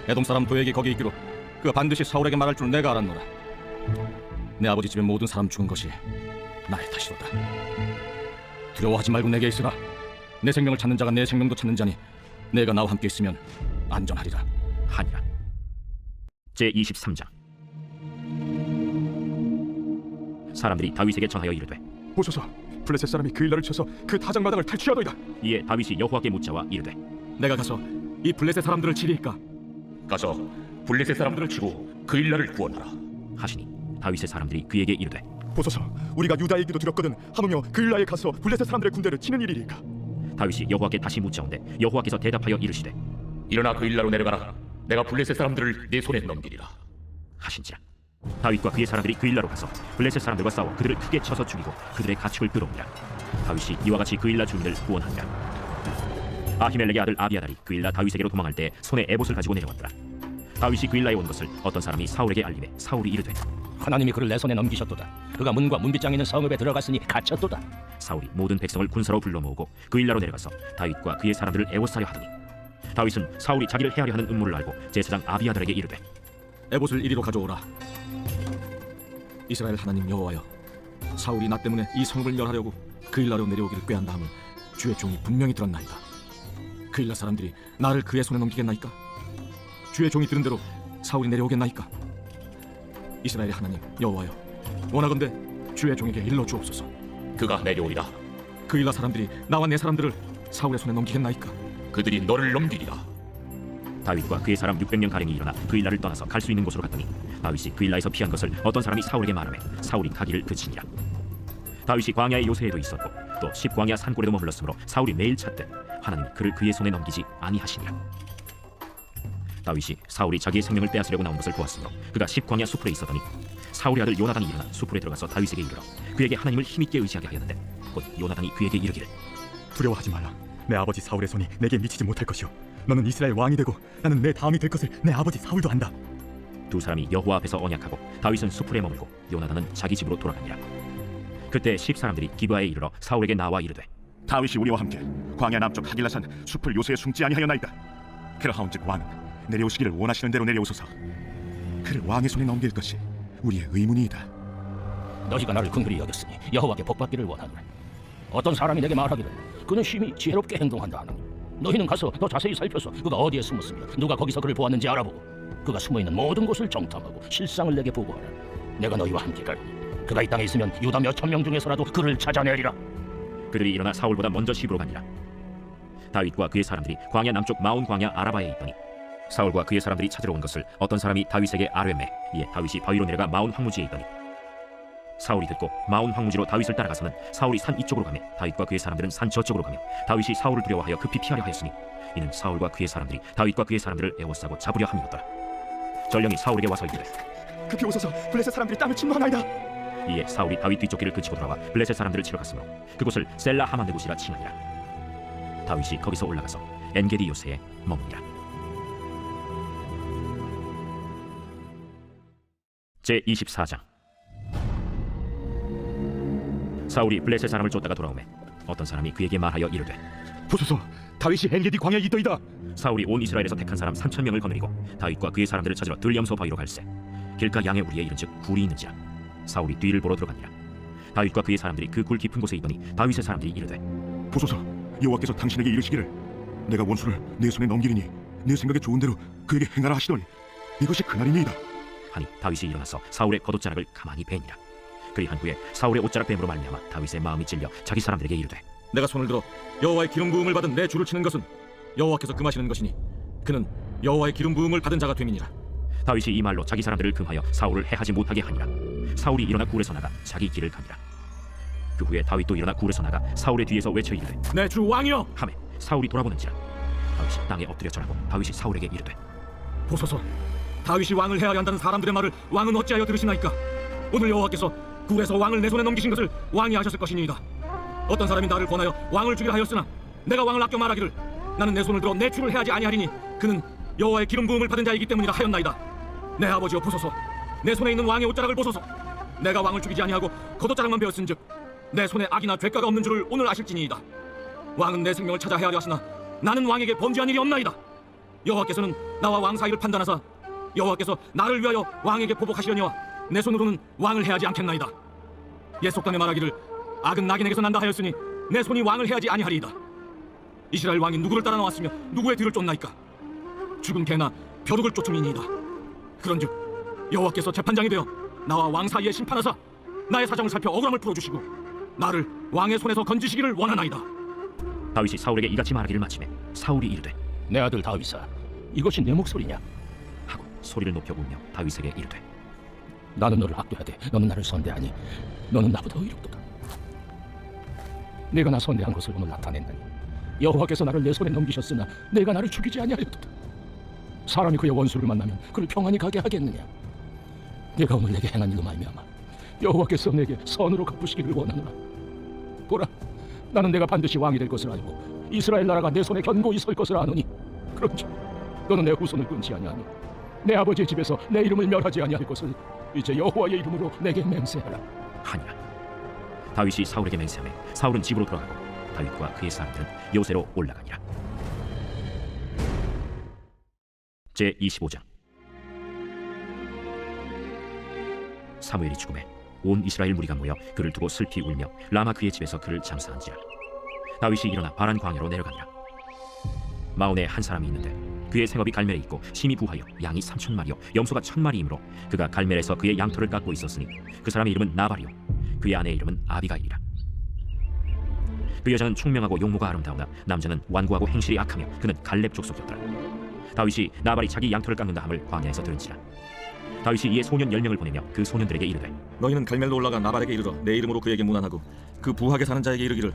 에돔 사람 도액이 거기 있기로 그가 반드시 사울에게 말할 줄 내가 알았노라. 내 아버지 집의 모든 사람 죽은 것이 나의 탓이로다. 두려워하지 말고 내게 있으라. 내 생명을 찾는 자가 내 생명도 찾는 자니 내가 나와 함께 있으면 안전하리라 하니라. 제23장. 사람들이 다윗에게 전하여 이르되 보소서, 블레셋 사람이 그일라를 쳐서 그 타작마당을 탈취하더이다. 이에 다윗이 여호와께 묻자와 이르되 내가 가서 이 블레셋 사람들을 치리이까? 가서 블레셋 사람들을 치고 그일라를 구원하라. 하시니 다윗의 사람들이 그에게 이르되 보소서, 우리가 유다의 얘기도 들었거든 하물며 그일라에 가서 블레셋 사람들의 군대를 치는 일이리까? 다윗이 여호와께 다시 묻자온데 여호와께서 대답하여 이르시되 일어나 그일라로 내려가라. 내가 블레셋 사람들을 내 손에 넘기리라 하신지라. 다윗과 그의 사람들이 그일라로 가서 블레셋 사람들과 싸워 그들을 크게 쳐서 죽이고 그들의 가축을 끌어오니라. 다윗이 이와 같이 그일라 주민을 구원하니라. 아히멜렉의 아들 아비아달이 그일라 다윗에게로 도망할 때 손에 에봇을 가지고 내려왔더라. 다윗이 그일라에 온 것을 어떤 사람이 사울에게 알리매 사울이 이르되 하나님이 그를 내 손에 넘기셨도다. 그가 문과 문빗장에 있는 성읍에 들어갔으니 갇혔도다. 사울이 모든 백성을 군사로 불러 모으고 그일라로 내려가서 다윗과 그의 사람들을 애워싸려 하더니 다윗은 사울이 자기를 해하려 하는 음모를 알고 제사장 아비아달에게 이르되 에봇을 이리로 가져오라. 이스라엘 하나님 여호와여, 사울이 나 때문에 이 성읍을 멸하려고 그일라로 내려오기를 꾀한다 함을 주의 종이 분명히 들었나이다. 그일라 사람들이 나를 그의 손에 넘기겠나이까? 주의 종이 들은 대로 사울이 내려오겠나이까? 이스라엘의 하나님 여호와여, 원하건대 주의 종에게 일러 주옵소서. 그가 내려오리라. 그일라 사람들이 나와 내 사람들을 사울의 손에 넘기겠나이까? 그들이 너를 넘기리라. 다윗과 그의 사람 600명 가량이 일어나 그일라를 떠나서 갈 수 있는 곳으로 갔더니 다윗이 그일라에서 피한 것을 어떤 사람이 사울에게 말하매 사울이 가기를 그치니라. 다윗이 광야의 요새에도 있었고 또 10광야 산골에도 머물렀으므로 사울이 매일 찾되 하나님이 그를 그의 손에 넘기지 아니하시니라. 다윗이 사울이 자기의 생명을 빼앗으려고 나온 것을 보았으므로 그가 10광야 수풀에 있었더니 사울의 아들 요나단이 일어나 수풀에 들어가서 다윗에게 이르러 그에게 하나님을 힘있게 의지하게 하였는데 곧 요나단이 그에게 이르기를 두려워하지 말라. 내 아버지 사울의 손이 내게 미치지 못할 것이오. 너는 이스라엘 왕이 되고 나는 내 다음이 될 것을 내 아버지 사울도 안다. 두 사람이 여호와 앞에서 언약하고 다윗은 수풀에 머물고 요나단은 자기 집으로 돌아가니라. 그때 10사람들이 기브아에 이르러 사울에게 나와 이르되 다윗이 우리와 함께 광야 남쪽 하길라산 숲을 요새에 숨지 아니하였나이다. 그러하온즉 왕은 내려오시기를 원하시는 대로 내려오소서. 그를 왕의 손에 넘길 것이 우리의 의문이이다. 너희가 나를 긍휼히 여겼으니 여호와께 복받기를 원하노라. 어떤 사람이 내게 말하기를 그는 심히 지혜롭게 행동한다 하노니 너희는 가서 더 자세히 살펴서 그가 어디에 숨었으며 누가 거기서 그를 보았는지 알아보고 그가 숨어있는 모든 곳을 정탐하고 실상을 내게 보고하라. 내가 너희와 함께 가리니 그가 이 땅에 있으면 유다 몇천 명 중에서라도 그를 찾아내리라. 그들이 일어나 사울보다 먼저 시부로 가니라. 다윗과 그의 사람들이 광야 남쪽 마온 광야 아라바에 있더니 사울과 그의 사람들이 찾으러 온 것을 어떤 사람이 다윗에게 아뢰매 이에 다윗이 바위로 내려가 마온 황무지에 있더니 사울이 듣고 마온 황무지로 다윗을 따라가서는 사울이 산 이쪽으로 가며 다윗과 그의 사람들은 산 저쪽으로 가며 다윗이 사울을 두려워하여 급히 피하려 하였으니 이는 사울과 그의 사람들이 다윗과 그의 사람들을 애워싸고 잡으려 함이었더라. 전령이 사울에게 와서 이르되 급히 오소서, 블레셋 사람들이 땅을 침노하나이다. 이에 사울이 다윗 뒤쫓기를 그치고 돌아와 블레셋 사람들을 치러 갔으므로 그곳을 셀라 하만네 곳이라 칭하니라. 다윗이 거기서 올라가서 엔게디 요새에 머무니라. 제24장. 사울이 블레셋 사람을 쫓다가 돌아오매 어떤 사람이 그에게 말하여 이르되 보소서, 다윗이 엔게디 광야에 있더이다. 사울이 온 이스라엘에서 택한 사람 3,000명을 거느리고 다윗과 그의 사람들을 찾으러 들염소 바위로 갈새 길가 양의 우리에 이른즉 굴이 있는지라. 사울이 뒤를 보러 들어가니라. 다윗과 그의 사람들이 그 굴 깊은 곳에 있더니 다윗의 사람들이 이르되 보소서, 여호와께서 당신에게 이르시기를 내가 원수를 내 손에 넘기리니 내 생각에 좋은 대로 그에게 행하라 하시더니 이것이 그날이니이다. 하니 다윗이 일어나서 사울의 겉옷자락을 가만히 베니라. 그리한 후에 사울의 옷자락 뱀으로 말미암아 다윗의 마음이 찔려 자기 사람들에게 이르되 내가 손을 들어 여호와의 기름 부음을 받은 내 주를 치는 것은 여호와께서 금하시는 것이니 그는 여호와의 기름 부음을 받은 자가 됨이니라. 다윗이 이 말로 자기 사람들을 금하여 사울을 해하지 못하게 하니라. 사울이 일어나 굴에서 나가 자기 길을 가니라. 그 후에 다윗도 일어나 굴에서 나가 사울의 뒤에서 외쳐 이르되 내 주 왕이여, 하매 사울이 돌아보는지라. 다윗이 땅에 엎드려 절하고 다윗이 사울에게 이르되 보소서, 다윗이 왕을 해하려 한다는 사람들의 말을 왕은 어찌하여 들으시나이까? 오늘 여호와께서 굴에서 왕을 내 손에 넘기신 것을 왕이 아셨을 것이니이다. 어떤 사람이 나를 권하여 왕을 죽이라 하였으나 내가 왕을 아껴 말하기를 나는 내 손을 들어 내 주를 해하지 아니하리니 그는 여호와의 기름 부음을 받은 자이기 때문이라 하였나이다. 내 아버지여 보소서, 내 손에 있는 왕의 옷자락을 보소서. 내가 왕을 죽이지 아니하고 겉옷자락만 베었은즉 내 손에 악이나 죄가가 없는 줄을 오늘 아실지니이다. 왕은 내 생명을 찾아 해하려 하시나 나는 왕에게 범죄한 일이 없나이다. 여호와께서는 나와 왕 사이를 판단하사 여호와께서 나를 위하여 왕에게 보복하시려니와 내 손으로는 왕을 해하지 않겠나이다. 옛 속담에 말하기를 악은 낙인에게서 난다 하였으니 내 손이 왕을 해하지 아니하리이다. 이스라엘 왕이 누구를 따라 나왔으며 누구의 뒤를 쫓나이까? 죽은 개나 벼룩을 쫓음이니이다. 그런즉 여호와께서 재판장이 되어 나와 왕 사이에 심판하사 나의 사정을 살펴 억울함을 풀어주시고 나를 왕의 손에서 건지시기를 원하나이다. 다윗이 사울에게 이같이 말하기를 마치매 사울이 이르되 내 아들 다윗아, 이것이 내 목소리냐? 하고 소리를 높여 울며 다윗에게 이르되 나는 너를 학대하되 너는 나를 선대하니 너는 나보다 의롭도다. 내가 나 선대한 것을 오늘 나타냈나니 여호와께서 나를 내 손에 넘기셨으나 내가 나를 죽이지 아니하였도다. 사람이 그의 원수를 만나면 그를 평안히 가게 하겠느냐? 내가 오늘 내게 행한 일로 말미암아 여호와께서 내게 선으로 갚으시기를 원하노라. 보라, 나는 내가 반드시 왕이 될 것을 알고 이스라엘 나라가 내 손에 견고히 설 것을 아노니 그런즉 너는 내 후손을 끊지 아니하며 내 아버지의 집에서 내 이름을 멸하지 아니할 것을 이제 여호와의 이름으로 내게 맹세하라 하니라. 다윗이 사울에게 맹세하매 사울은 집으로 돌아가고 다윗과 그의 사람들은 요새로 올라가니라. 제 25장. 사무엘이 죽음에 온 이스라엘 무리가 모여 그를 두고 슬피 울며 라마 그의 집에서 그를 장사한지라. 다윗이 일어나 바란 광야로 내려가니라. 마온에 한 사람이 있는데 그의 생업이 갈멜에 있고 심히 부하여 양이 3,000마리요 염소가 1,000마리이므로 그가 갈멜에서 그의 양털을 깎고 있었으니 그 사람의 이름은 나발이요 그의 아내의 이름은 아비가일이라. 그 여자는 총명하고 용모가 아름다우나 남자는 완고하고 행실이 악하며 그는 갈렙 족속이었더라. 다윗이 나발이 자기 양털을 깎는다 함을 광야에서 들은지라. 다윗이 이에 소년 10명을 보내며 그 소년들에게 이르되 너희는 갈멜로 올라가 나발에게 이르러 내 이름으로 그에게 문안하고 그 부하게 사는 자에게 이르기를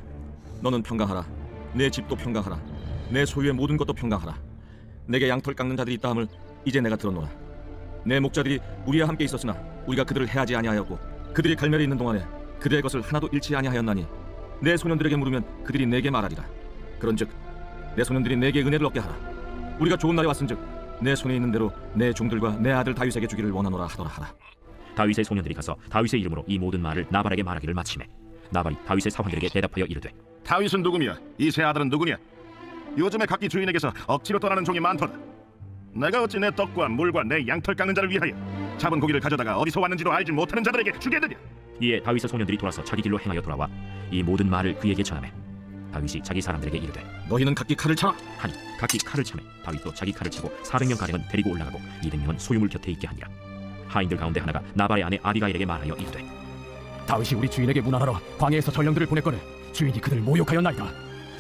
너는 평강하라. 내 집도 평강하라. 내 소유의 모든 것도 평강하라. 내게 양털 깎는 자들이 있다 함을 이제 내가 들었노라. 내 목자들이 우리와 함께 있었으나 우리가 그들을 해하지 아니하였고 그들이 갈멜에 있는 동안에 그들의 것을 하나도 잃지 아니하였나니 내 소년들에게 물으면 그들이 내게 말하리라. 그런즉 내 소년들이 내게 은혜를 얻게 하라. 우리가 좋은 날에 왔은즉 내 손에 있는 대로 내 종들과 내 아들 다윗에게 주기를 원하노라 하더라 하라. 다윗의 소년들이 가서 다윗의 이름으로 이 모든 말을 나발에게 말하기를 마치매 나발이 다윗의 사환들에게 대답하여 이르되 다윗은 누구며 이 세 아들은 누구냐? 요즘에 각기 주인에게서 억지로 떠나는 종이 많도다. 내가 어찌 내 떡과 물과 내 양털 깎는 자를 위하여 잡은 고기를 가져다가 어디서 왔는지도 알지 못하는 자들에게 주겠느냐? 이에 다윗의 소년들이 돌아서 자기 길로 행하여 돌아와 이 모든 말을 그에게 전하매 다윗이 자기 사람들에게 이르되 너희는 각기 칼을 차라 하니 각기 칼을 차매 다윗도 자기 칼을 차고 400명 가량은 데리고 올라가고 200명은 소유물 곁에 있게 하니라. 하인들 가운데 하나가 나발의 아내 아비가일에게 말하여 이르되 다윗이 우리 주인에게 문안하러 광야에서 전령들을 보냈거늘 주인이 그들을 모욕하였나이다.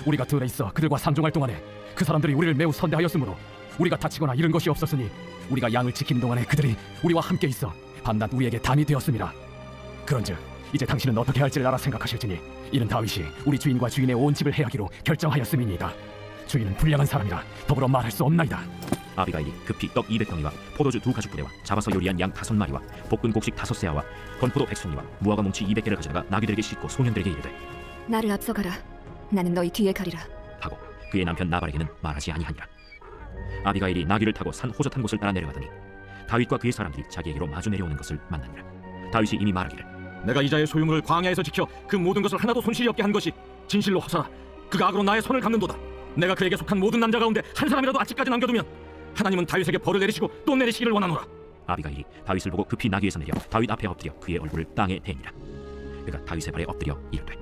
우리가 들에 있어 그들과 상종할 동안에 그 사람들이 우리를 매우 선대하였으므로 우리가 다치거나 잃은 것이 없었으니 우리가 양을 지키는 동안에 그들이 우리와 함께 있어 밤낮 우리에게 담이 되었습니다. 그런즉 이제 당신은 어떻게 할지를 알아 생각하실지니 이는 다윗이 우리 주인과 주인의 온 집을 해하기로 결정하였음이니이다. 주인은 불량한 사람이라 더불어 말할 수 없나이다. 아비가일이 급히 떡 200덩이와 포도주 2가죽부대와 잡아서 요리한 양 5마리와 볶은 곡식 5세아와 건포도 100송이와 무화과 뭉치 200개를 가져다가 나귀들에게 싣고 소년들에게 이르되 나를 앞서가라. 나는 너희 뒤에 가리라. 하고 그의 남편 나발에게는 말하지 아니하니라. 아비가일이 나귀를 타고 산 호젓한 곳을 따라 내려가더니 다윗과 그의 사람들이 자기에게로 마주 내려오는 것을 만나니라. 다윗이 이미 말하기를 내가 이자의 소유물을 광야에서 지켜 그 모든 것을 하나도 손실이 없게 한 것이 진실로 허사라. 그가 악으로 나의 손을 갚는도다. 내가 그에게 속한 모든 남자 가운데 한 사람이라도 아직까지 남겨두면 하나님은 다윗에게 벌을 내리시고 또 내리시기를 원하노라. 아비가일이 다윗을 보고 급히 나귀에서 내려 다윗 앞에 엎드려 그의 얼굴을 땅에 대니라. 그가 다윗의 발에 엎드려 이르되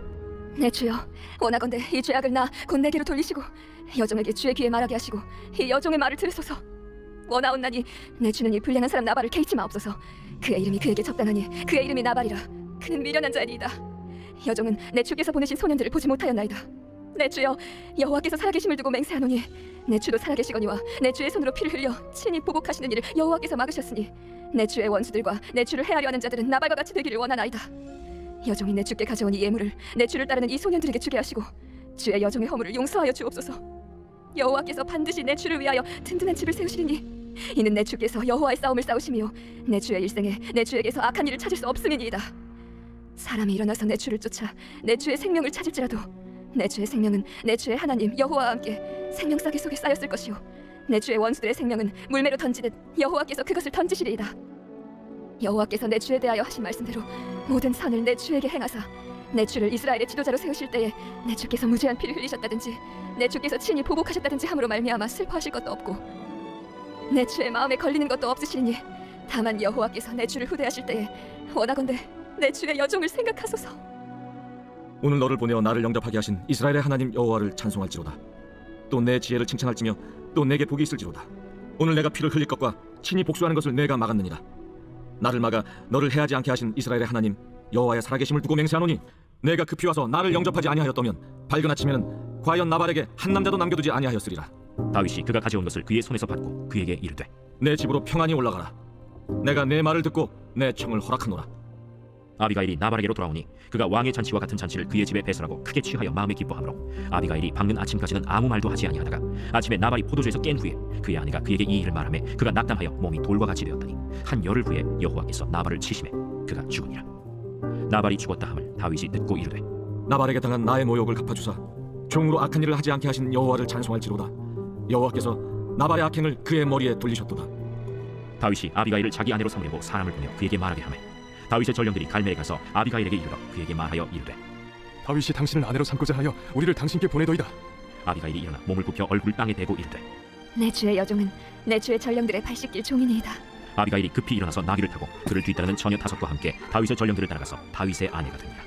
내 주여, 원하건대 이 죄악을 나 곧 내게로 돌리시고 여종에게 주의 귀에 말하게 하시고 이 여종의 말을 들으소서. 원하옵나니 내 주는 이 불량한 사람 나발을 개의치 마옵소서. 그의 이름이 그에게 적당하니 그의 이름이 나발이라. 그는 미련한 자이니이다. 여종은 내 주께서 보내신 소년들을 보지 못하였나이다. 내 주여, 여호와께서 살아계심을 두고 맹세하노니 내 주도 살아계시거니와 내 주의 손으로 피를 흘려 친히 보복하시는 일을 여호와께서 막으셨으니 내 주의 원수들과 내 주를 해하려 하는 자들은 나발과 같이 되기를 원하나이다. 여종이 내 주께 가져온 이 예물을 내 주를 따르는 이 소년들에게 주게 하시고 주의 여종의 허물을 용서하여 주옵소서. 여호와께서 반드시 내 주를 위하여 든든한 집을 세우시리니 이는 내 주께서 여호와의 싸움을 싸우시며 내 주의 일생에 내 주에게서 악한 일을 찾을 수 없음이니이다. 사람이 일어나서 내 주를 쫓아 내 주의 생명을 찾을지라도 내 주의 생명은 내 주의 하나님 여호와와 함께 생명싸개 속에 쌓였을 것이요 내 주의 원수들의 생명은 물매로 던지듯 여호와께서 그것을 던지시리이다. 여호와께서 내 주에 대하여 하신 말씀대로 모든 선을 내 주에게 행하사 내 주를 이스라엘의 지도자로 세우실 때에 내 주께서 무죄한 피를 흘리셨다든지 내 주께서 친히 보복하셨다든지 함으로 말미암아 슬퍼하실 것도 없고 내 주의 마음에 걸리는 것도 없으시니 다만 여호와께서 내 주를 후대하실 때에 원하건대 내 주의 여종을 생각하소서. 오늘 너를 보내어 나를 영접하게 하신 이스라엘의 하나님 여호와를 찬송할지로다. 또 내 지혜를 칭찬할지며 또 내게 복이 있을지로다. 오늘 내가 피를 흘릴 것과 친히 복수하는 것을 내가 막았느니라. 나를 막아 너를 해하지 않게 하신 이스라엘의 하나님 여호와의 살아계심을 두고 맹세하노니 내가 급히 와서 나를 영접하지 아니하였다면 밝은 아침에는 과연 나발에게 한 남자도 남겨두지 아니하였으리라. 다윗이 그가 가져온 것을 그의 손에서 받고 그에게 이르되 내 집으로 평안히 올라가라. 내가 내 말을 듣고 내 청을 허락하노라. 아비가일이 나발에게로 돌아오니 그가 왕의 잔치와 같은 잔치를 그의 집에 배설하고 크게 취하여 마음에 기뻐하므로 아비가일이 밝는 아침까지는 아무 말도 하지 아니하다가 아침에 나발이 포도주에서 깬 후에 그의 아내가 그에게 이 일을 말하매 그가 낙담하여 몸이 돌과 같이 되었더니 한 열흘 후에 여호와께서 나발을 치시매 그가 죽으니라. 나발이 죽었다 함을 다윗이 듣고 이르되 나발에게 당한 나의 모욕을 갚아주사 종으로 악한 일을 하지 않게 하신 여호와를 찬송할지로다. 여호와께서 나발의 악행을 그의 머리에 돌리셨도다. 다윗이 아비가일을 자기 아내로 삼으려고 사람을 보내 그에게 말하게 하매 다윗의 전령들이 갈멜에 가서 아비가일에게 이르러 그에게 말하여 이르되 다윗이 당신을 아내로 삼고자 하여 우리를 당신께 보내더이다. 아비가일이 일어나 몸을 굽혀 얼굴을 땅에 대고 이르되 내 주의 여종은 내 주의 전령들의 발 씻길 종이니이다. 아비가일이 급히 일어나서 나귀를 타고 그를 뒤따르는 처녀 5과 함께 다윗의 전령들을 따라가서 다윗의 아내가 되니라.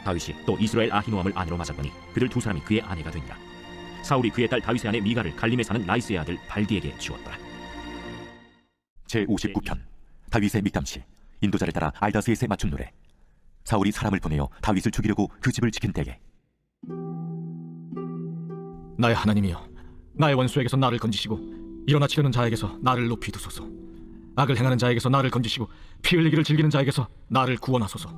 다윗이 또 이스라엘 아히노암을 아내로 맞았더니 그들 두 사람이 그의 아내가 되니라. 사울이 그의 딸 다윗의 아내 미가를 갈림에 사는 라이스의 아들 발디에게 주었더라. 제59편 다윗의 믹담시 인도자를 따라 알다스에게 맞춘 노래. 사울이 사람을 보내어 다윗을 죽이려고 그 집을 지킨 때에 나의 하나님이여, 나의 원수에게서 나를 건지시고 일어나 치려는 자에게서 나를 높이 두소서. 악을 행하는 자에게서 나를 건지시고 피 흘리기를 즐기는 자에게서 나를 구원하소서.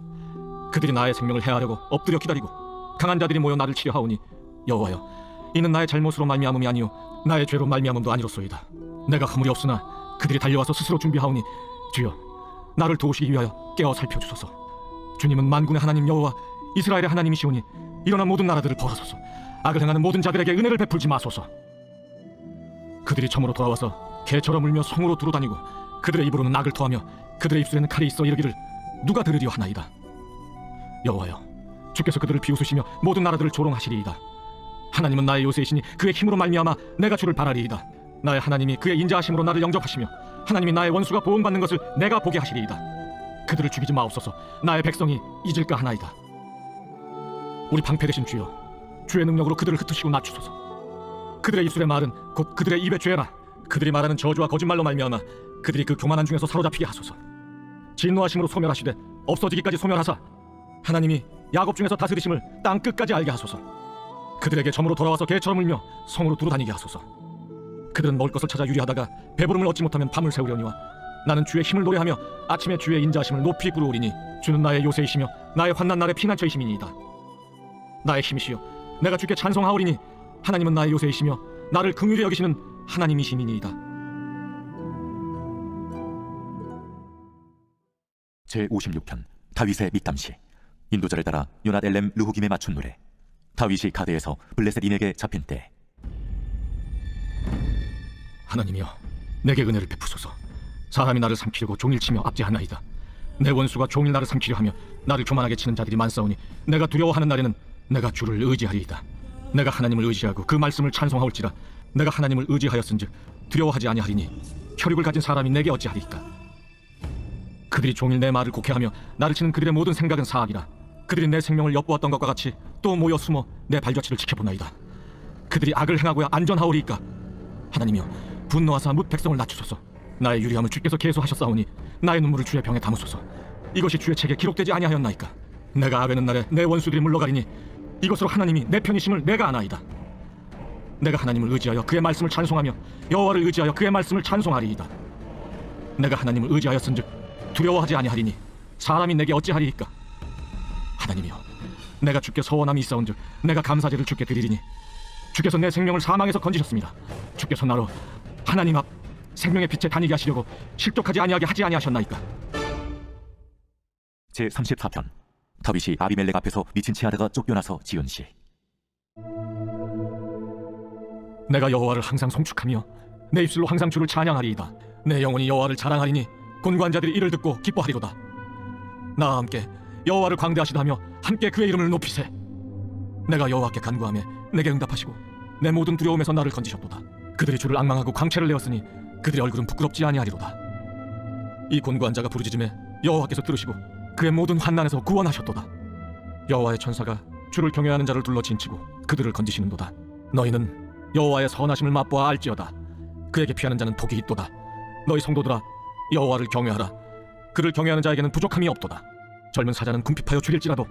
그들이 나의 생명을 해하려고 엎드려 기다리고 강한 자들이 모여 나를 치려하오니 여호와여, 이는 나의 잘못으로 말미암음이 아니요 나의 죄로 말미암음도 아니로소이다. 내가 허물이 없으나 그들이 달려와서 스스로 준비하오니 주여, 나를 도우시기 위하여 깨어 살펴주소서. 주님은 만군의 하나님 여호와 이스라엘의 하나님이시오니 일어나 모든 나라들을 벌하소서. 악을 행하는 모든 자들에게 은혜를 베풀지 마소서. 그들이 점으로 돌아와서 개처럼 울며 성으로 두루다니고 그들의 입으로는 악을 토하며 그들의 입술에는 칼이 있어 이르기를 누가 들으리오 하나이다. 여호와여, 주께서 그들을 비웃으시며 모든 나라들을 조롱하시리이다. 하나님은 나의 요새이시니 그의 힘으로 말미암아 내가 주를 바라리이다. 나의 하나님이 그의 인자하심으로 나를 영접하시며 하나님이 나의 원수가 보응받는 것을 내가 보게 하시리이다. 그들을 죽이지 마옵소서. 나의 백성이 잊을까 하나이다. 우리 방패 되신 주여, 주의 능력으로 그들을 흩으시고 낮추소서. 그들의 입술의 말은 곧 그들의 입의 죄라. 그들이 말하는 저주와 거짓말로 말미암아 그들이 그 교만한 중에서 사로잡히게 하소서. 진노하심으로 소멸하시되 없어지기까지 소멸하사 하나님이 야곱 중에서 다스리심을 땅 끝까지 알게 하소서. 그들에게 점으로 돌아와서 개처럼 울며 성으로 두루다니게 하소서. 그들은 먹을 것을 찾아 유리하다가 배부름을 얻지 못하면 밤을 새우려니와 나는 주의 힘을 노래하며 아침에 주의 인자하심을 높이 부르오리니 주는 나의 요새이시며 나의 환난 날의 피난처이심이니이다. 나의 힘이시여, 내가 주께 찬송하오리니 하나님은 나의 요새이시며 나를 긍휼히 여기시는 하나님이시니이다. 제56편 다윗의 믹담시 인도자를 따라 요낫 엘렘 르후김에 맞춘 노래. 다윗이 가드에서 블레셋인에게 잡힌 때 하나님이여, 내게 은혜를 베푸소서. 사람이 나를 삼키려고 종일 치며 압제하나이다. 내 원수가 종일 나를 삼키려 하며 나를 교만하게 치는 자들이 많사오니 내가 두려워하는 날에는 내가 주를 의지하리이다. 내가 하나님을 의지하고 그 말씀을 찬송하올지라. 내가 하나님을 의지하였은즉 두려워하지 아니하리니 혈육을 가진 사람이 내게 어찌하리이까. 그들이 종일 내 말을 곡해하며 나를 치는 그들의 모든 생각은 사악이라. 그들이 내 생명을 엿보았던 것과 같이 또 모여 숨어 내 발자취를 지켜보나이다. 그들이 악을 행하고야 안전하오리이까. 하나님이여, 분노하사 뭇 백성을 낮추소서. 나의 유리함을 주께서 계수하셨사오니 나의 눈물을 주의 병에 담으소서. 이것이 주의 책에 기록되지 아니하였나이까. 내가 아뢰는 날에 내 원수들이 물러가리니 이것으로 하나님이 내 편이심을 내가 아나이다. 내가 하나님을 의지하여 그의 말씀을 찬송하며 여호와를 의지하여 그의 말씀을 찬송하리이다. 내가 하나님을 의지하였은즉 두려워하지 아니하리니 사람이 내게 어찌하리이까. 하나님이여, 내가 주께 서원함이 있사온즉 내가 감사제를 주께 드리리니 주께서 내 생명을 사망에서 건지셨습니다. 주께서 나로 하나님 앞 생명의 빛에 다니게 하시려고 실족하지 아니하게 하지 아니하셨나이까. 제34편 다윗이 아비멜렉 앞에서 미친 채하다가 쫓겨나서 지은 시. 내가 여호와를 항상 송축하며 내 입술로 항상 주를 찬양하리이다. 내 영혼이 여호와를 자랑하리니 군관자들이 이를 듣고 기뻐하리로다. 나와 함께 여호와를 광대하시다며 함께 그의 이름을 높이세. 내가 여호와께 간구하며 내게 응답하시고 내 모든 두려움에서 나를 건지셨도다. 그들이 주를 앙망하고 광채를 내었으니 그들의 얼굴은 부끄럽지 아니하리로다. 이 곤고한 자가 부르짖음에 여호와께서 들으시고 그의 모든 환난에서 구원하셨도다. 여호와의 천사가 주를 경외하는 자를 둘러 진치고 그들을 건지시는도다. 너희는 여호와의 선하심을 맛보아 알지어다. 그에게 피하는 자는 복이 있도다. 너희 성도들아, 여호와를 경외하라. 그를 경외하는 자에게는 부족함이 없도다. 젊은 사자는 궁핍하여 죽일지라도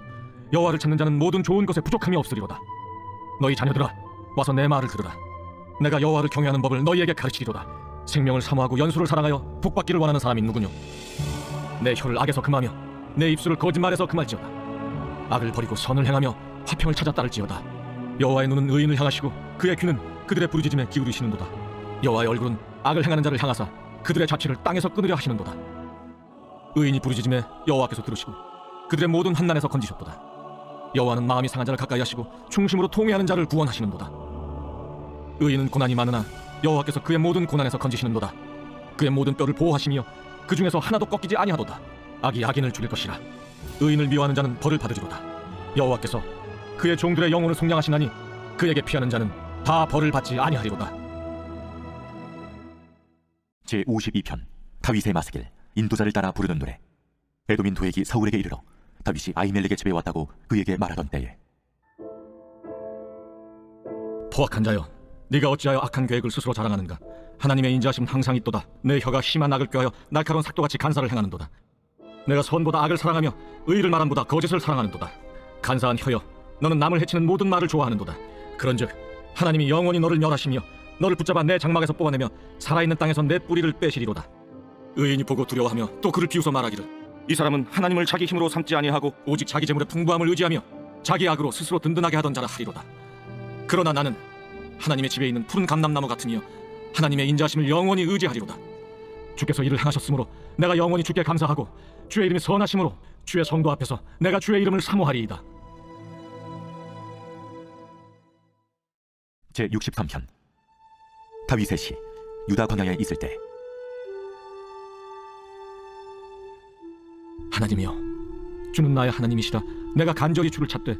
여호와를 찾는 자는 모든 좋은 것에 부족함이 없으리로다. 너희 자녀들아, 와서 내 말을 들으라. 내가 여호와를 경외하는 법을 너희에게 가르치리로다. 생명을 사모하고 연수를 사랑하여 복받기를 원하는 사람이 누구뇨? 내 혀를 악에서 금하며 내 입술을 거짓말에서 금할지어다. 악을 버리고 선을 행하며 화평을 찾아 따를지어다. 여호와의 눈은 의인을 향하시고 그의 귀는 그들의 부르짖음에 기울이시는도다. 여호와의 얼굴은 악을 행하는 자를 향하사 그들의 자취를 땅에서 끊으려 하시는도다. 의인이 부르짖음에 여호와께서 들으시고 그들의 모든 환난에서 건지셨도다. 여호와는 마음이 상한 자를 가까이 하시고 중심으로 통회하는 자를 구원하시는도다. 의인은 고난이 많으나 여호와께서 그의 모든 고난에서 건지시는도다. 그의 모든 뼈를 보호하시며 그 중에서 하나도 꺾이지 아니하도다. 악이 악인을 죽일 것이라. 의인을 미워하는 자는 벌을 받으리로다. 여호와께서 그의 종들의 영혼을 속량하시나니 그에게 피하는 자는 다 벌을 받지 아니하리로다. 제52편 다윗의 마스길 인도자를 따라 부르는 노래. 에돔인 도액이 사울에게 이르러 다윗이 아히멜렉의 집에 왔다고 그에게 말하던 때에, 포악한 자여, 네가 어찌하여 악한 계획을 스스로 자랑하는가. 하나님의 인자하심은 항상 있도다. 내 혀가 심한 악을 꾀하여 날카로운 삭도같이 간사를 행하는도다. 내가 선보다 악을 사랑하며 의를 말함보다 거짓을 사랑하는도다. 간사한 혀여, 너는 남을 해치는 모든 말을 좋아하는도다. 그런즉 하나님이 영원히 너를 멸하시며 너를 붙잡아 내 장막에서 뽑아내며 살아있는 땅에서 내 뿌리를 빼시리로다. 의인이 보고 두려워하며 또 그를 비웃어 말하기를, 이 사람은 하나님을 자기 힘으로 삼지 아니하고 오직 자기 재물의 풍부함을 의지하며 자기 악으로 스스로 든든하게 하던 자라 하리로다. 그러나 나는 하나님의 집에 있는 푸른 감람나무 같으며 하나님의 인자하심을 영원히 의지하리로다. 주께서 이를 행하셨으므로 내가 영원히 주께 감사하고 주의 이름이 선하심으로 주의 성도 앞에서 내가 주의 이름을 사모하리이다. 제63편 다윗의 시 유다 광야에 있을 때. 하나님이여, 주는 나의 하나님이시라. 내가 간절히 주를 찾되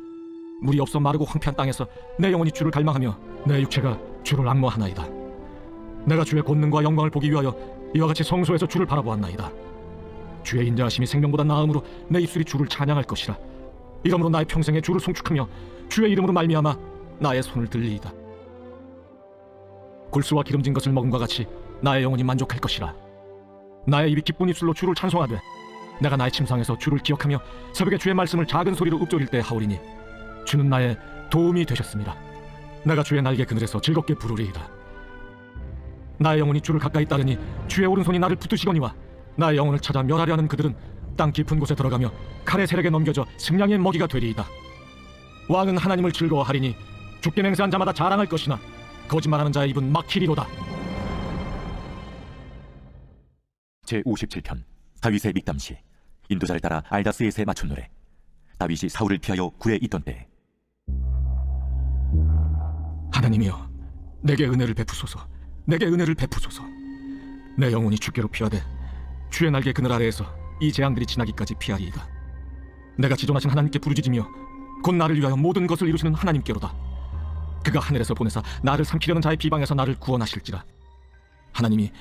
물이 없어 마르고 황폐한 땅에서 내 영혼이 주를 갈망하며 내 육체가 주를 앙모하나이다. 내가 주의 권능과 영광을 보기 위하여 이와 같이 성소에서 주를 바라보았나이다. 주의 인자하심이 생명보다 나음으로 내 입술이 주를 찬양할 것이라. 이러므로 나의 평생에 주를 송축하며 주의 이름으로 말미암아 나의 손을 들리이다. 골수와 기름진 것을 먹음과 같이 나의 영혼이 만족할 것이라. 나의 입이 기쁜 입술로 주를 찬송하되 내가 나의 침상에서 주를 기억하며 새벽에 주의 말씀을 작은 소리로 읊조릴 때 하오리니 주는 나의 도움이 되셨습니다. 내가 주의 날개 그늘에서 즐겁게 부르리이다. 나의 영혼이 주를 가까이 따르니 주의 오른손이 나를 붙드시거니와 나의 영혼을 찾아 멸하려 하는 그들은 땅 깊은 곳에 들어가며 칼의 세력에 넘겨져 승량의 먹이가 되리이다. 왕은 하나님을 즐거워하리니 주께 맹세한 자마다 자랑할 것이나 거짓말하는 자의 입은 막히리로다. 제57편 다윗의 믹담시 인도자를 따라 알다스에세 맞춘 노래. 다윗이 사울을 피하여 굴에 있던 때. 하나님이여, 내게 은혜를 베푸소서. 내게 은혜를 베푸소서. 내 영혼이 주께로 피하되 주의 날개 그늘 아래에서 이 재앙들이 지나기까지 피하리이다. 내가 지존하신 하나님께 부르짖으며 곧 나를 위하여 모든 것을 이루시는 하나님께로다. 그가 하늘에서 보내사 나를 삼키려는 자의 비방에서 나를 구원하실지라. 하나님이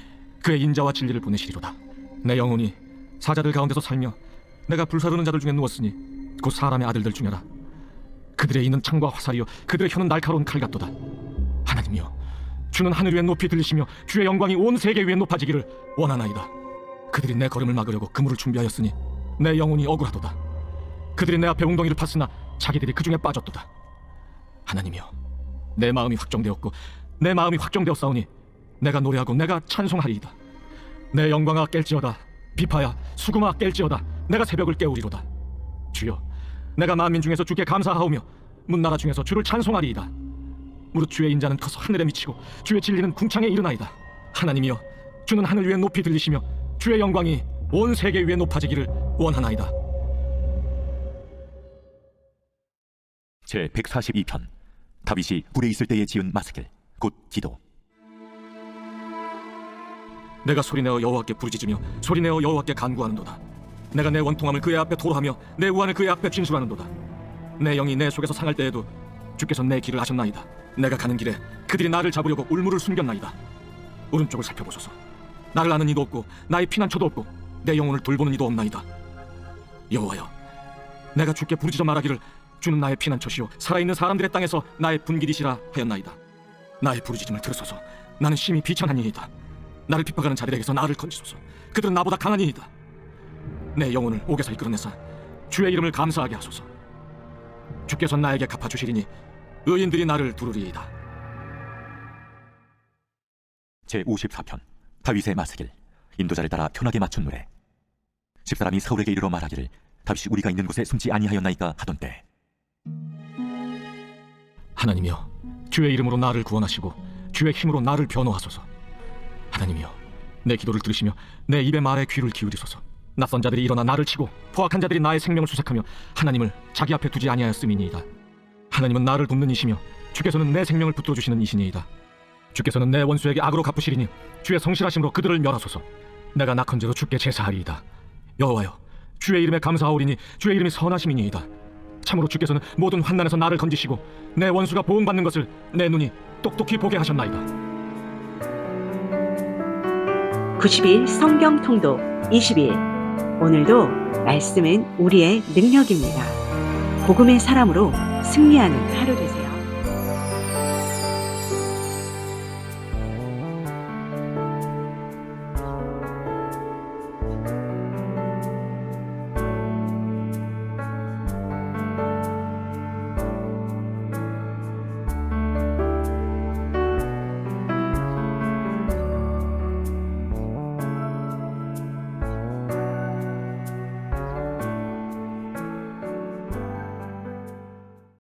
그의 인자와 진리를 보내시리로다. 내 영혼이 사자들 가운데서 살며 내가 불사르는 자들 중에 누웠으니 곧 사람의 아들들 중에라. 그들의 이는 창과 화살이요 그들의 혀는 날카로운 칼 같도다. 하나님이여, 주는 하늘 위에 높이 들리시며 주의 영광이 온 세계 위에 높아지기를 원하나이다. 그들이 내 걸음을 막으려고 그물을 준비하였으니 내 영혼이 억울하도다. 그들이 내 앞에 웅덩이를 팠으나 자기들이 그 중에 빠졌도다. 하나님이여, 내 마음이 확정되었고 내 마음이 확정되었사오니 내가 노래하고 내가 찬송하리이다. 내 영광아 깰지어다. 비파야 수금아 깰지어다. 내가 새벽을 깨우리로다. 주여, 내가 만민 중에서 주께 감사하오며 문나라 중에서 주를 찬송하리이다. 무릇 주의 인자는 커서 하늘에 미치고 주의 진리는 궁창에 이르나이다. 하나님이여, 주는 하늘 위에 높이 들리시며 주의 영광이 온 세계 위에 높아지기를 원하나이다. 제 142편 다윗이 불에 있을 때에 지은 마스길 곧 기도. 내가 소리내어 여호와께 부르짖으며 소리내어 여호와께 간구하는도다. 내가 내 원통함을 그의 앞에 토로하며 내 우환을 그의 앞에 진술하는도다. 내 영이 내 속에서 상할 때에도 주께서 내 길을 아셨나이다. 내가 가는 길에 그들이 나를 잡으려고 울무를 숨겼나이다. 오른쪽을 살펴보소서. 나를 아는 이도 없고 나의 피난처도 없고 내 영혼을 돌보는 이도 없나이다. 여호와여, 내가 주께 부르짖어 말하기를 주는 나의 피난처시요 살아있는 사람들의 땅에서 나의 분길이시라 하였나이다. 나의 부르짖음을 들으소서. 나는 심히 비천하니이다. 나를 핍박하는 자들에게서 나를 건지소서. 그들은 나보다 강하니이다. 내 영혼을 옥에서 이끌어내사 주의 이름을 감사하게 하소서. 주께서 나에게 갚아주시리니 의인들이 나를 두르리이다. 제 54편 다윗의 마스길 인도자를 따라 편하게 맞춘 노래. 집사람이 사울에게 이르러 말하기를 다윗이 우리가 있는 곳에 숨지 아니하였나이까 하던 때, 하나님이여, 주의 이름으로 나를 구원하시고 주의 힘으로 나를 변호하소서. 하나님이여, 내 기도를 들으시며 내 입의 말에 귀를 기울이소서. 낯선 자들이 일어나 나를 치고 포악한 자들이 나의 생명을 수색하며 하나님을 자기 앞에 두지 아니하였음이니이다. 하나님은 나를 돕는 이시며 주께서는 내 생명을 붙들어 주시는 이시니이다. 주께서는 내 원수에게 악으로 갚으시리니 주의 성실하심으로 그들을 멸하소서. 내가 낙헌제로 주께 제사하리이다. 여호와여, 주의 이름에 감사하오리니 주의 이름이 선하심이니이다. 참으로 주께서는 모든 환난에서 나를 건지시고 내 원수가 보응받는 것을 내 눈이 똑똑히 보게 하셨나이다. 90일 성경 통독 20일. 오늘도 말씀은 우리의 능력입니다. 복음의 사람으로 승리하는 하루 되세요.